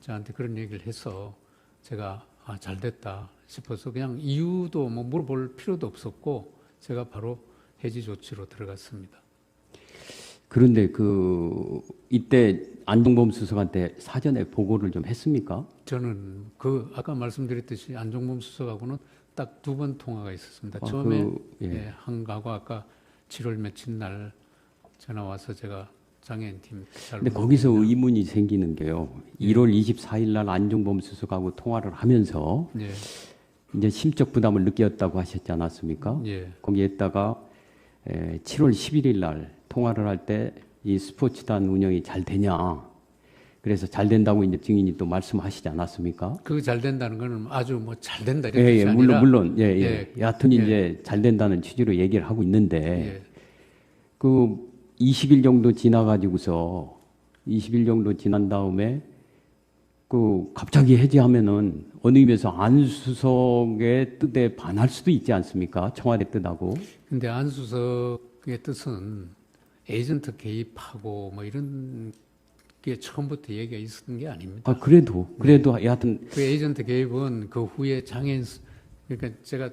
저한테 그런 얘기를 해서 제가 잘 됐다 싶어서 그냥 이유도 물어볼 필요도 없었고 제가 바로 해지 조치로 들어갔습니다. 그런데 이때 안종범 수석한테 사전에 보고를 좀 했습니까? 저는 아까 말씀드렸듯이 안종범 수석하고는 딱 2번 통화가 있었습니다. 처음에 한가고 아까 7월 며칠 날 전화 와서 제가 장애인팀 잘. 근데 거기서 의문이 생기는 게요. 1월 24일 날 안종범 수석하고 통화를 하면서 이제 심적 부담을 느꼈다고 하셨지 않았습니까? 거기에다가 7월 11일 날 통화를 할 때 이 스포츠단 운영이 잘 되냐. 그래서 잘 된다고 이제 증인이 또 말씀하시지 않았습니까? 그 잘 된다는 거는 아주 잘 된다 이런 뜻이 아니라. 물론 여하튼 이제 잘 된다는 취지로 얘기를 하고 있는데 그 20일 정도 지나가지고서 20일 정도 지난 다음에 그 갑자기 해제하면은 어느 의미에서 안 수석의 뜻에 반할 수도 있지 않습니까? 청와대 뜻하고. 근데 안 수석의 뜻은 에이전트 개입하고 뭐 이런 게 처음부터 얘기가 있었던 게 아닙니다. 아, 그래도 여하튼 그 에이전트 개입은 그 후에 장애인, 그러니까 제가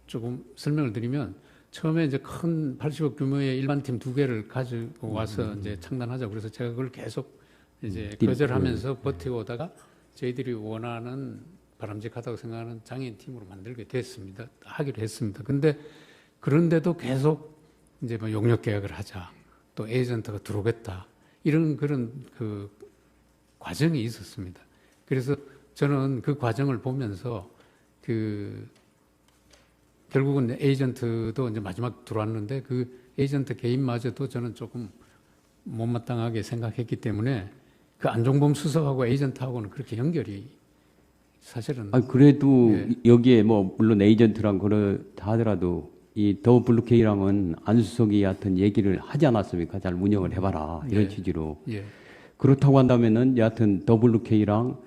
조금 설명을 드리면 처음에 이제 큰 80억 규모의 일반팀 2개를 가지고 와서 이제 창단하자 그래서 제가 그걸 계속 이제 거절하면서 버티고 오다가 저희들이 원하는 바람직하다고 생각하는 장애인 팀으로 만들게 됐습니다. 하기로 했습니다. 근데 그런데도 계속 이제 뭐 용역 계약을 하자, 또 에이전트가 들어오겠다, 이런 그런 그 과정이 있었습니다. 그래서 저는 그 과정을 보면서 그 결국은 에이전트도 이제 마지막 들어왔는데 그 에이전트 개인마저도 저는 조금 못마땅하게 생각했기 때문에 그 안종범 수석하고 에이전트하고는 그렇게 연결이 사실은. 아, 그래도 여기에 뭐 물론 에이전트랑 그렇다 하더라도 이 더 블루케이랑은 안 수석이 여하튼 얘기를 하지 않았습니까? 잘 운영을 해봐라 이런 취지로. 그렇다고 한다면은 여하튼 더 블루케이랑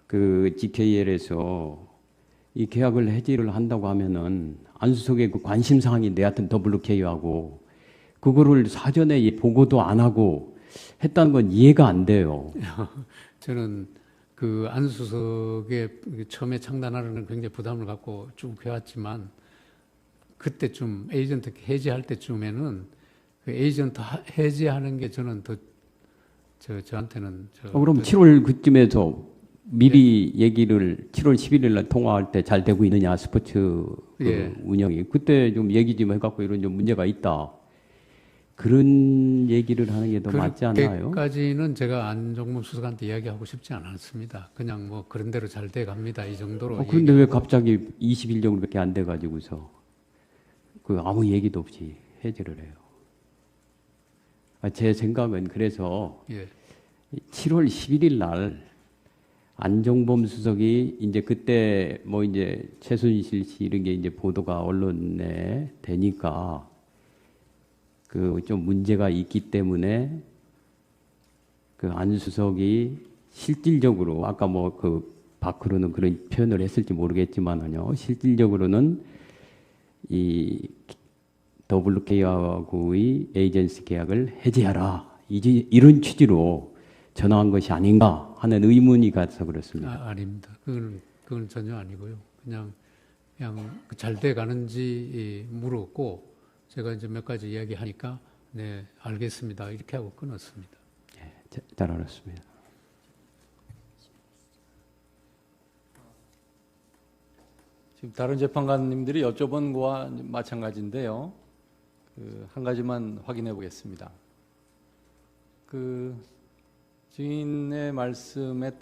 그 GKL에서 이 계약을 해지를 한다고 하면은 안 수석의 그 관심 사항인데 여하튼 더 블루케이하고 그거를 사전에 보고도 안 하고 했다는 건 이해가 안 돼요. 저는 그 안 수석의 처음에 창단하려는 굉장히 부담을 갖고 쭉 해왔지만 그때쯤 에이전트 해지할 때쯤에는 그 에이전트 해지하는 게 저는 더 저한테는 그럼 7월 그쯤에서 미리 얘기를 7월 11일 날 통화할 때 잘 되고 있느냐 스포츠 그 운영이 그때 좀 얘기 좀 해갖고 이런 좀 문제가 있다 그런 얘기를 하는 게 더 맞지 않나요? 그때까지는 제가 안종범 수석한테 이야기하고 싶지 않았습니다. 그냥 뭐 그런 대로 잘 돼갑니다 이 정도로. 그런데 왜 갑자기 20일 정도밖에 안 돼가지고서 그 아무 얘기도 없이 해제를 해요? 제 생각은 그래서 7월 11일 날 안종범 수석이 이제 그때 뭐 이제 최순실 씨 이런 게 이제 보도가 언론에 되니까 그 좀 문제가 있기 때문에 그 안 수석이 실질적으로 아까 뭐 그 밖으로는 그런 표현을 했을지 모르겠지만은요 실질적으로는 이 WK하고의 에이전시 계약을 해제하라 이런 취지로 전화한 것이 아닌가 하는 의문이 가서 그렇습니다. 아닙니다. 그건 전혀 아니고요. 그냥 잘 돼 가는지 물었고 제가 이제 몇 가지 이야기하니까 네 알겠습니다 이렇게 하고 끊었습니다. 잘 알았습니다. 지금 다른 재판관님들이 여쭤본 거와 마찬가지인데요. 한 가지만 확인해 보겠습니다. 증인의 말씀에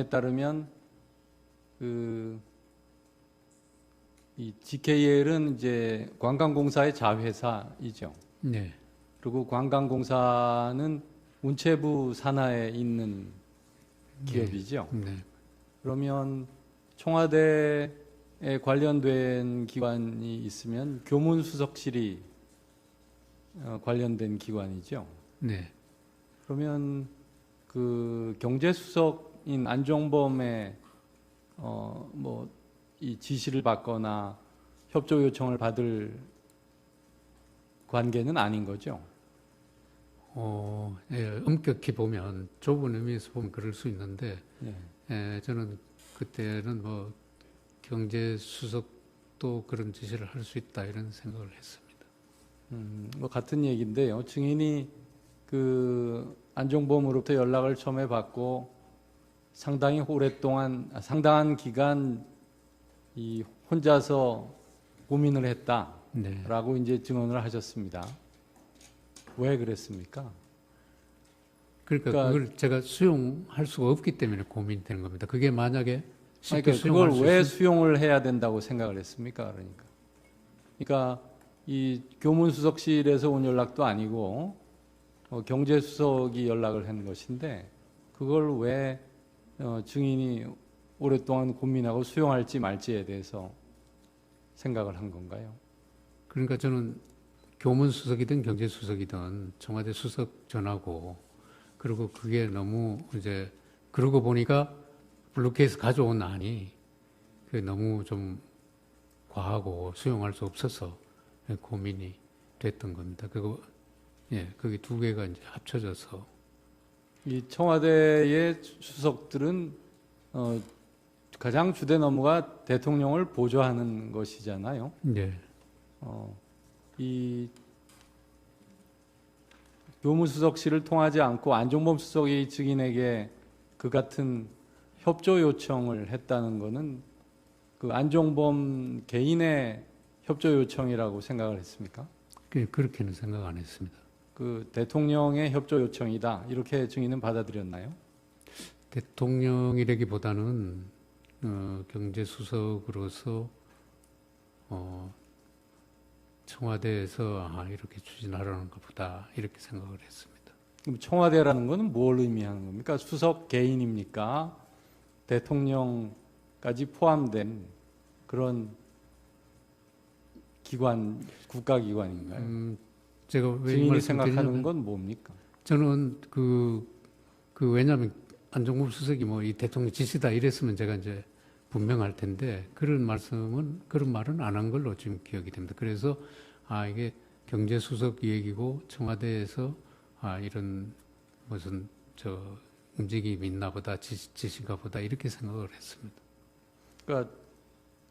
따르면 이 GKL은 이제 관광공사의 자회사이죠. 네. 그리고 관광공사는 문체부 산하에 있는 기업이죠. 네. 그러면 청와대에 관련된 기관이 있으면 교문수석실이 관련된 기관이죠. 네. 그러면 그 경제수석인 안종범의 뭐 이 지시를 받거나 협조 요청을 받을 관계는 아닌 거죠. 엄격히 보면 좁은 의미에서 보면 그럴 수 있는데 저는 그때는 뭐 경제수석도 그런 지시를 할 수 있다 이런 생각을 했습니다. 뭐 같은 얘기인데요. 증인이 그 안종범으로부터 연락을 처음에 받고 상당히 오랫동안 상당한 기간 이 혼자서 고민을 했다라고 이제 증언을 하셨습니다. 왜 그랬습니까? 그러니까 그걸 제가 수용할 수가 없기 때문에 고민되는 겁니다. 그게 만약에 쉽게 그걸 왜 수용을 해야 된다고 생각을 했습니까? 그러니까 이 교문수석실에서 온 연락도 아니고 경제수석이 연락을 한 것인데 그걸 왜 증인이 오랫동안 고민하고 수용할지 말지에 대해서 생각을 한 건가요? 그러니까 저는 교문수석이든 경제수석이든 청와대 수석 전하고, 그리고 그게 너무 이제 그러고 보니까 블루케이스 가져온 안이 그게 너무 좀 과하고 수용할 수 없어서 고민이 됐던 겁니다. 그리고 예, 그게 두 개가 이제 합쳐져서 이 청와대의 수석들은 가장 주된 업무가 대통령을 보좌하는 것이잖아요. 네. 이 교무수석실을 통하지 않고 안종범 수석이 증인에게 그 같은 협조 요청을 했다는 것은 그 안종범 개인의 협조 요청이라고 생각을 했습니까? 그렇게는 생각 안 했습니다. 그 대통령의 협조 요청이다 이렇게 증인은 받아들였나요? 대통령이라기보다는 경제수석으로서 청와대에서 이렇게 추진하려는 것보다 이렇게 생각을 했습니다. 그럼 청와대라는 것은 뭘 의미하는 겁니까? 수석 개인입니까? 대통령까지 포함된 그런 기관, 국가기관인가요? 제가 왜 증인이 생각하는 건 뭡니까? 저는 왜냐하면 안종범 수석이 뭐 이 대통령 지시다 이랬으면 제가 이제 분명할 텐데 그런 말은 안 한 걸로 지금 기억이 됩니다. 그래서 이게 경제수석 얘기고 청와대에서 이런 무슨 움직임이 있나 보다 지시가 보다 이렇게 생각을 했습니다. 그러니까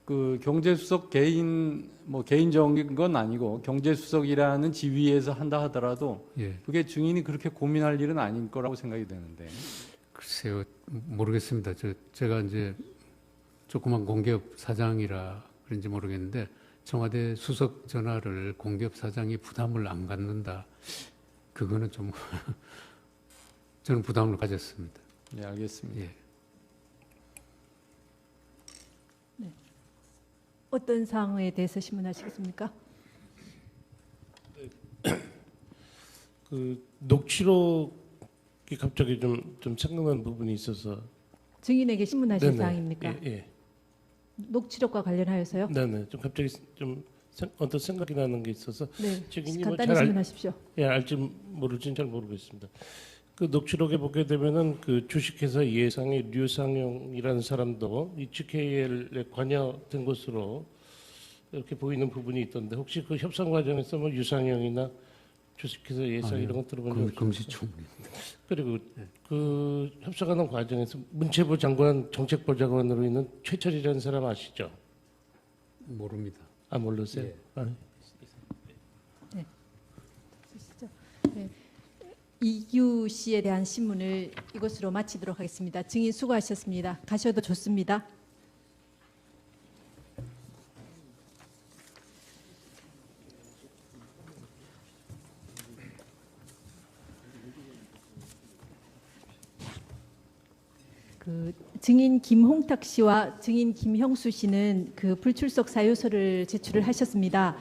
그 경제수석 개인적인 건 아니고 경제수석이라는 지위에서 한다 하더라도 예. 그게 증인이 그렇게 고민할 일은 아닐 거라고 생각이 되는데. 글쎄요, 모르겠습니다. 제가 이제 조그만 공기업 사장이라 그런지 모르겠는데 청와대 수석 전화를 공기업 사장이 부담을 안 갖는다. 그거는 좀 저는 부담을 가졌습니다. 네, 알겠습니다. 예. 네. 어떤 사항에 대해서 신문하시겠습니까? 그 녹취록이 갑자기 좀 생각난 부분이 있어서. 증인에게 신문하실 네네. 사항입니까? 예. 녹취록과 관련하여서요? 네네. 좀 갑자기 언뜻 생각이 나는 게 있어서. 네. 증인이 간단히 신문하십시오. 예, 알지 모를지는 잘 모르겠습니다. 그 녹취록에 보게 되면은 그 주식회사 예상의 류상용이라는 사람도 이 GKL에 관여된 것으로 이렇게 보이는 부분이 있던데 혹시 그 협상 과정에서 뭐 유상용이나 주식회사 예상 이런 것 들어본 적 없습니까? 금시총리. 그리고 그 협상하는 과정에서 문체부 장관 정책보좌관으로 있는 최철이라는 사람 아시죠? 모릅니다. 모르세요? 예. 네. 네. 이규 씨에 대한 신문을 이것으로 마치도록 하겠습니다. 증인 수고하셨습니다. 가셔도 좋습니다. 그 증인 김홍탁 씨와 증인 김형수 씨는 그 불출석 사유서를 제출을 하셨습니다.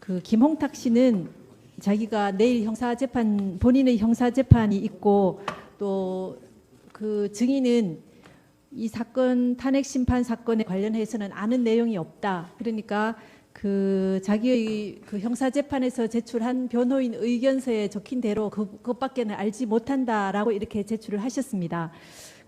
그 김홍탁 씨는 자기가 내일 본인의 형사재판이 있고 또 그 증인은 이 사건 탄핵 심판 사건에 관련해서는 아는 내용이 없다. 그러니까 그 자기의 그 형사재판에서 제출한 변호인 의견서에 적힌 대로 그것밖에는 알지 못한다라고 이렇게 제출을 하셨습니다.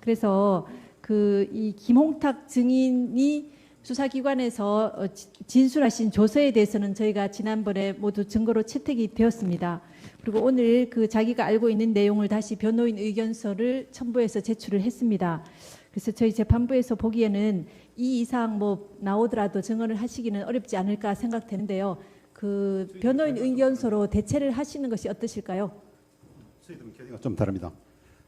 그래서 그 이 김홍탁 증인이 수사기관에서 진술하신 조서에 대해서는 저희가 지난번에 모두 증거로 채택이 되었습니다. 그리고 오늘 그 자기가 알고 있는 내용을 다시 변호인 의견서를 첨부해서 제출을 했습니다. 그래서 저희 재판부에서 보기에는 이 이상 뭐 나오더라도 증언을 하시기는 어렵지 않을까 생각되는데요. 그 변호인 의견서로 대체를 하시는 것이 어떠실까요? 저희들은 견해가 좀 다릅니다.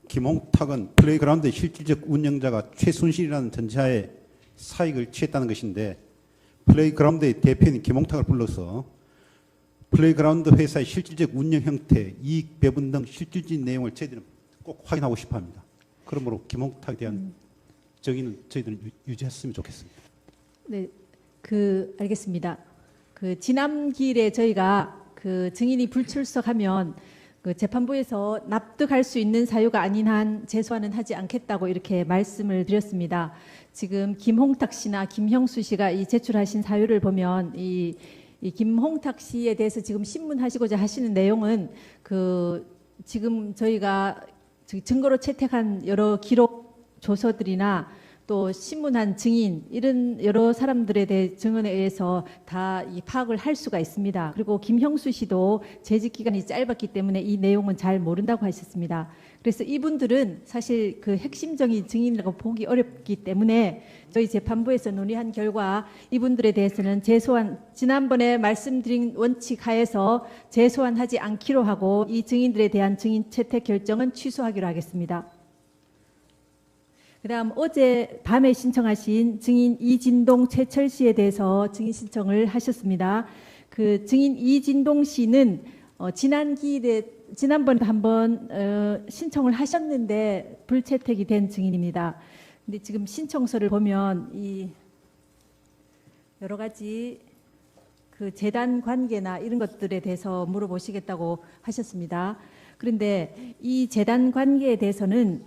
김홍탁은 플레이그라운드의 실질적 운영자가 최순실이라는 전차에 사익을 취했다는 것인데 플레이그라운드의 대표인 김홍탁을 불러서 플레이그라운드 회사의 실질적 운영 형태, 이익 배분 등 실질적인 내용을 저희들은 꼭 확인하고 싶어 합니다. 그러므로 김홍탁에 대한 정의는 저희들은 유지했으면 좋겠습니다. 네, 알겠습니다. 그 지난길에 저희가 그 증인이 불출석하면 그 재판부에서 납득할 수 있는 사유가 아닌 한 재소하는 하지 않겠다고 이렇게 말씀을 드렸습니다. 지금 김홍탁 씨나 김형수 씨가 이 제출하신 사유를 보면 이 이 김홍탁 씨에 대해서 지금 신문하시고자 하시는 내용은 지금 저희가 증거로 채택한 여러 기록 조서들이나 또 신문한 증인 이런 여러 사람들에 대해 증언에 의해서 다 이 파악을 할 수가 있습니다. 그리고 김형수 씨도 재직 기간이 짧았기 때문에 이 내용은 잘 모른다고 하셨습니다. 그래서 이분들은 사실 그 핵심적인 증인이라고 보기 어렵기 때문에 저희 재판부에서 논의한 결과 이분들에 대해서는 지난번에 말씀드린 원칙 하에서 재소환하지 않기로 하고 이 증인들에 대한 증인 채택 결정은 취소하기로 하겠습니다. 그다음 어제 밤에 신청하신 증인 이진동, 최철 씨에 대해서 증인 신청을 하셨습니다. 그 증인 이진동 씨는 지난번에 한번 신청을 하셨는데 불채택이 된 증인입니다. 근데 지금 신청서를 보면 이 여러 가지 그 재단 관계나 이런 것들에 대해서 물어보시겠다고 하셨습니다. 그런데 이 재단 관계에 대해서는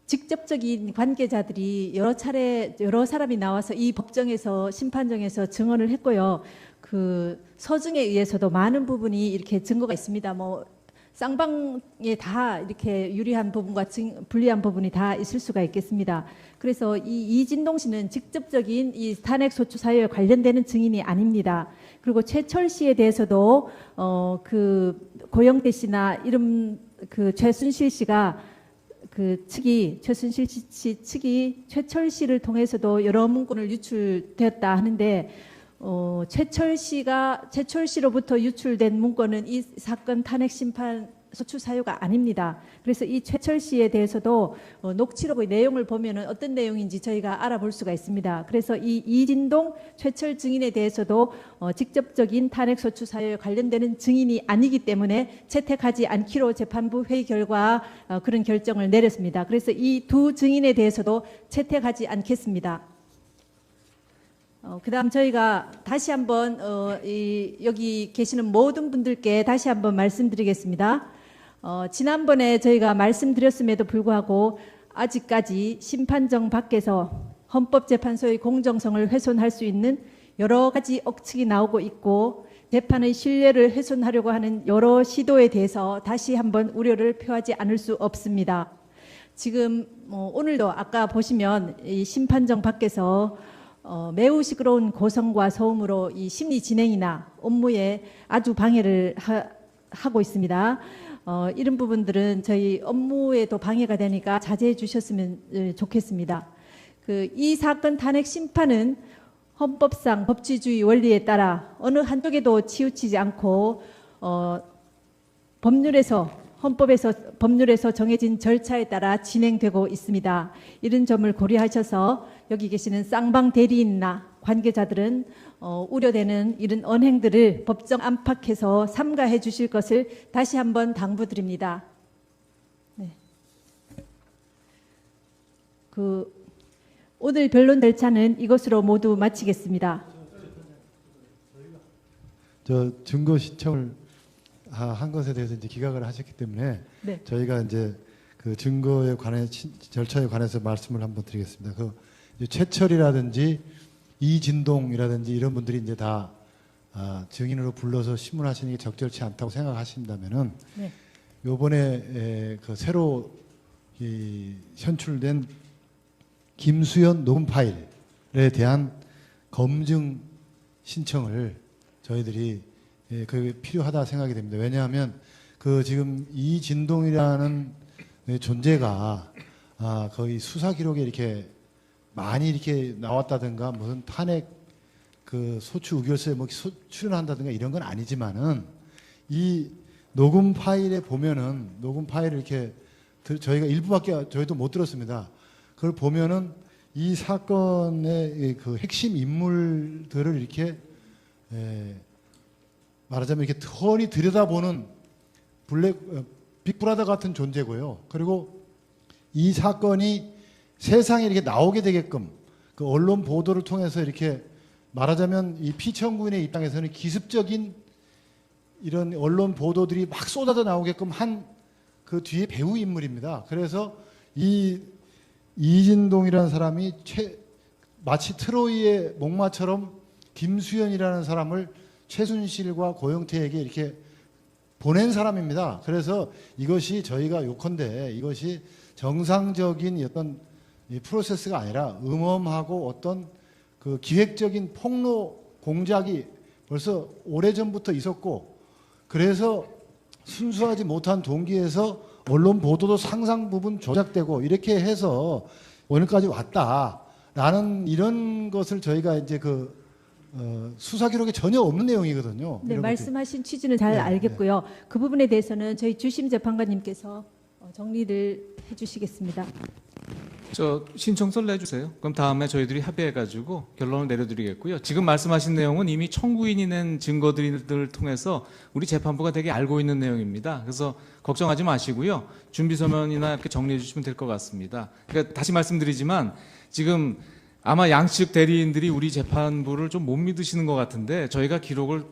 직접적인 관계자들이 여러 차례 여러 사람이 나와서 이 법정에서 심판정에서 증언을 했고요. 그 서증에 의해서도 많은 부분이 이렇게 증거가 있습니다. 뭐 쌍방에 다 이렇게 유리한 부분과 불리한 부분이 다 있을 수가 있겠습니다. 그래서 이 이진동 씨는 직접적인 이 탄핵 소추 사유에 관련되는 증인이 아닙니다. 그리고 최철 씨에 대해서도 그 고영태 씨나 이름 그 최순실 씨가 최순실 씨 측이 최철 씨를 통해서도 여러 문건을 유출되었다 하는데 최철 씨로부터 유출된 문건은 이 사건 탄핵 심판 소추 사유가 아닙니다. 그래서 이 최철 씨에 대해서도 녹취록의 내용을 보면은 어떤 내용인지 저희가 알아볼 수가 있습니다. 그래서 이 이진동, 최철 증인에 대해서도 직접적인 탄핵 소추 사유에 관련되는 증인이 아니기 때문에 채택하지 않기로 재판부 회의 결과 그런 결정을 내렸습니다. 그래서 이 두 증인에 대해서도 채택하지 않겠습니다. 그다음 저희가 다시 한번 여기 계시는 모든 분들께 다시 한번 말씀드리겠습니다. 지난번에 저희가 말씀드렸음에도 불구하고 아직까지 심판정 밖에서 헌법재판소의 공정성을 훼손할 수 있는 여러 가지 억측이 나오고 있고 재판의 신뢰를 훼손하려고 하는 여러 시도에 대해서 다시 한번 우려를 표하지 않을 수 없습니다. 지금 오늘도 아까 보시면 이 심판정 밖에서 매우 시끄러운 고성과 소음으로 이 심리 진행이나 업무에 아주 방해를 하고 있습니다. 이런 부분들은 저희 업무에도 방해가 되니까 자제해 주셨으면 좋겠습니다. 이 사건 탄핵 심판은 헌법상 법치주의 원리에 따라 어느 한쪽에도 치우치지 않고 법률에서 정해진 절차에 따라 진행되고 있습니다. 이런 점을 고려하셔서 여기 계시는 쌍방 대리인이나 관계자들은 우려되는 이런 언행들을 법정 안팎에서 삼가해 주실 것을 다시 한번 당부드립니다. 네. 오늘 변론 절차는 이것으로 모두 마치겠습니다. 증거 신청을 한 것에 대해서 이제 기각을 하셨기 때문에 네. 저희가 이제 그 증거에 관해 절차에 관해서 말씀을 한번 드리겠습니다. 최철이라든지 이진동이라든지 이런 분들이 이제 다 증인으로 불러서 신문하시는 게 적절치 않다고 생각하신다면은 네. 요번에 그 새로 현출된 김수현 녹음 파일에 대한 검증 신청을 저희들이 그게 필요하다 생각이 됩니다. 왜냐하면 지금 이진동이라는 존재가 거의 수사 기록에 이렇게 많이 이렇게 나왔다든가 무슨 탄핵 소추 의결서에 출연한다든가 이런 건 아니지만은 이 녹음 파일에 보면은 녹음 파일을 이렇게 저희가 일부밖에 저희도 못 들었습니다. 그걸 보면은 이 사건의 그 핵심 인물들을 이렇게 말하자면 이렇게 턴히 들여다보는 빅브라더 같은 존재고요. 그리고 이 사건이 세상에 이렇게 나오게 되게끔 그 언론 보도를 통해서 이렇게 말하자면 이 피청구인의 입장에서는 기습적인 이런 언론 보도들이 막 쏟아져 나오게끔 한 그 뒤에 배우 인물입니다. 그래서 이 이진동이라는 사람이 마치 트로이의 목마처럼 김수현이라는 사람을 최순실과 고영태에게 이렇게 보낸 사람입니다. 그래서 이것이 저희가 요컨대 이것이 정상적인 어떤 이 프로세스가 아니라 음험하고 어떤 그 기획적인 폭로 공작이 벌써 오래전부터 있었고, 그래서 순수하지 못한 동기에서 언론 보도도 상당 부분 조작되고 이렇게 해서 오늘까지 왔다라는 이런 것을 저희가 이제 수사 기록에 전혀 없는 내용이거든요. 네, 이런 말씀하신 취지는 잘 네, 알겠고요. 그 부분에 대해서는 저희 주심 재판관님께서 정리를 해주시겠습니다. 저 신청서를 내주세요. 그럼 다음에 저희들이 합의해가지고 결론을 내려드리겠고요. 지금 말씀하신 내용은 이미 청구인이 낸 증거들을 통해서 우리 재판부가 되게 알고 있는 내용입니다. 그래서 걱정하지 마시고요. 준비 서면이나 이렇게 정리해 주시면 될 것 같습니다. 그러니까 다시 말씀드리지만 지금 아마 양측 대리인들이 우리 재판부를 좀 못 믿으시는 것 같은데, 저희가 기록을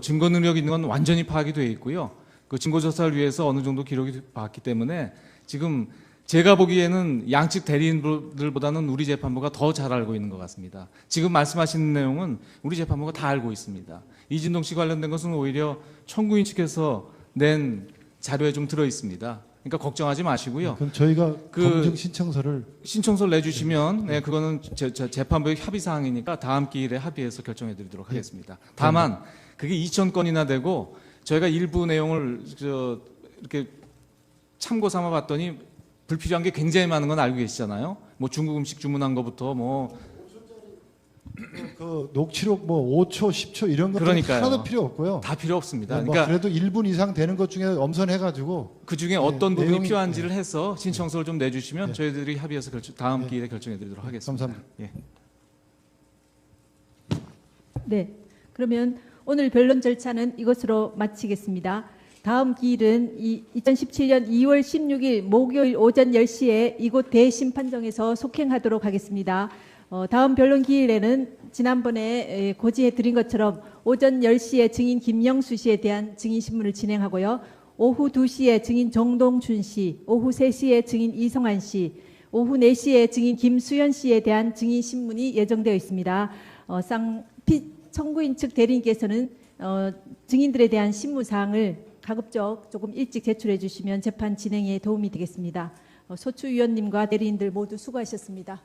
증거 능력이 있는 건 완전히 파악이 돼 있고요. 그 증거 조사를 위해서 어느 정도 기록이 봤기 때문에 지금 제가 보기에는 양측 대리인들보다는 우리 재판부가 더 잘 알고 있는 것 같습니다. 지금 말씀하시는 내용은 우리 재판부가 다 알고 있습니다. 이진동 씨 관련된 것은 오히려 청구인 측에서 낸 자료에 좀 들어 있습니다. 그러니까 걱정하지 마시고요. 그럼 저희가 검증 신청서를 내주시면 네, 그거는 재판부의 협의 사항이니까 다음 기일에 합의해서 결정해 드리도록 하겠습니다. 다만 그게 2,000건이나 되고 저희가 일부 내용을 이렇게 참고 삼아 봤더니 불필요한 게 굉장히 많은 건 알고 계시잖아요. 뭐 중국 음식 주문한 거부터 그 녹취록 5초, 10초 이런 것들 하나도 필요 없고요. 다 필요 없습니다. 네, 그러니까 그래도 1분 이상 되는 것 중에 엄선해가지고 그 중에 어떤 부분이 내용이, 필요한지를 해서 신청서를 좀 내주시면 저희들이 합의해서 다음 기일에 결정해드리도록 하겠습니다. 감사합니다. 예. 네, 그러면 오늘 변론 절차는 이것으로 마치겠습니다. 다음 기일은 2017년 2월 16일 목요일 오전 10시에 이곳 대심판정에서 속행하도록 하겠습니다. 다음 변론 기일에는 지난번에 고지해 드린 것처럼 오전 10시에 증인 김영수 씨에 대한 증인 신문을 진행하고요. 오후 2시에 증인 정동춘 씨, 오후 3시에 증인 이성환 씨, 오후 4시에 증인 김수현 씨에 대한 증인 신문이 예정되어 있습니다. 청구인 측 대리인께서는 증인들에 대한 신문 사항을 가급적 조금 일찍 제출해 주시면 재판 진행에 도움이 되겠습니다. 소추 위원님과 대리인들 모두 수고하셨습니다.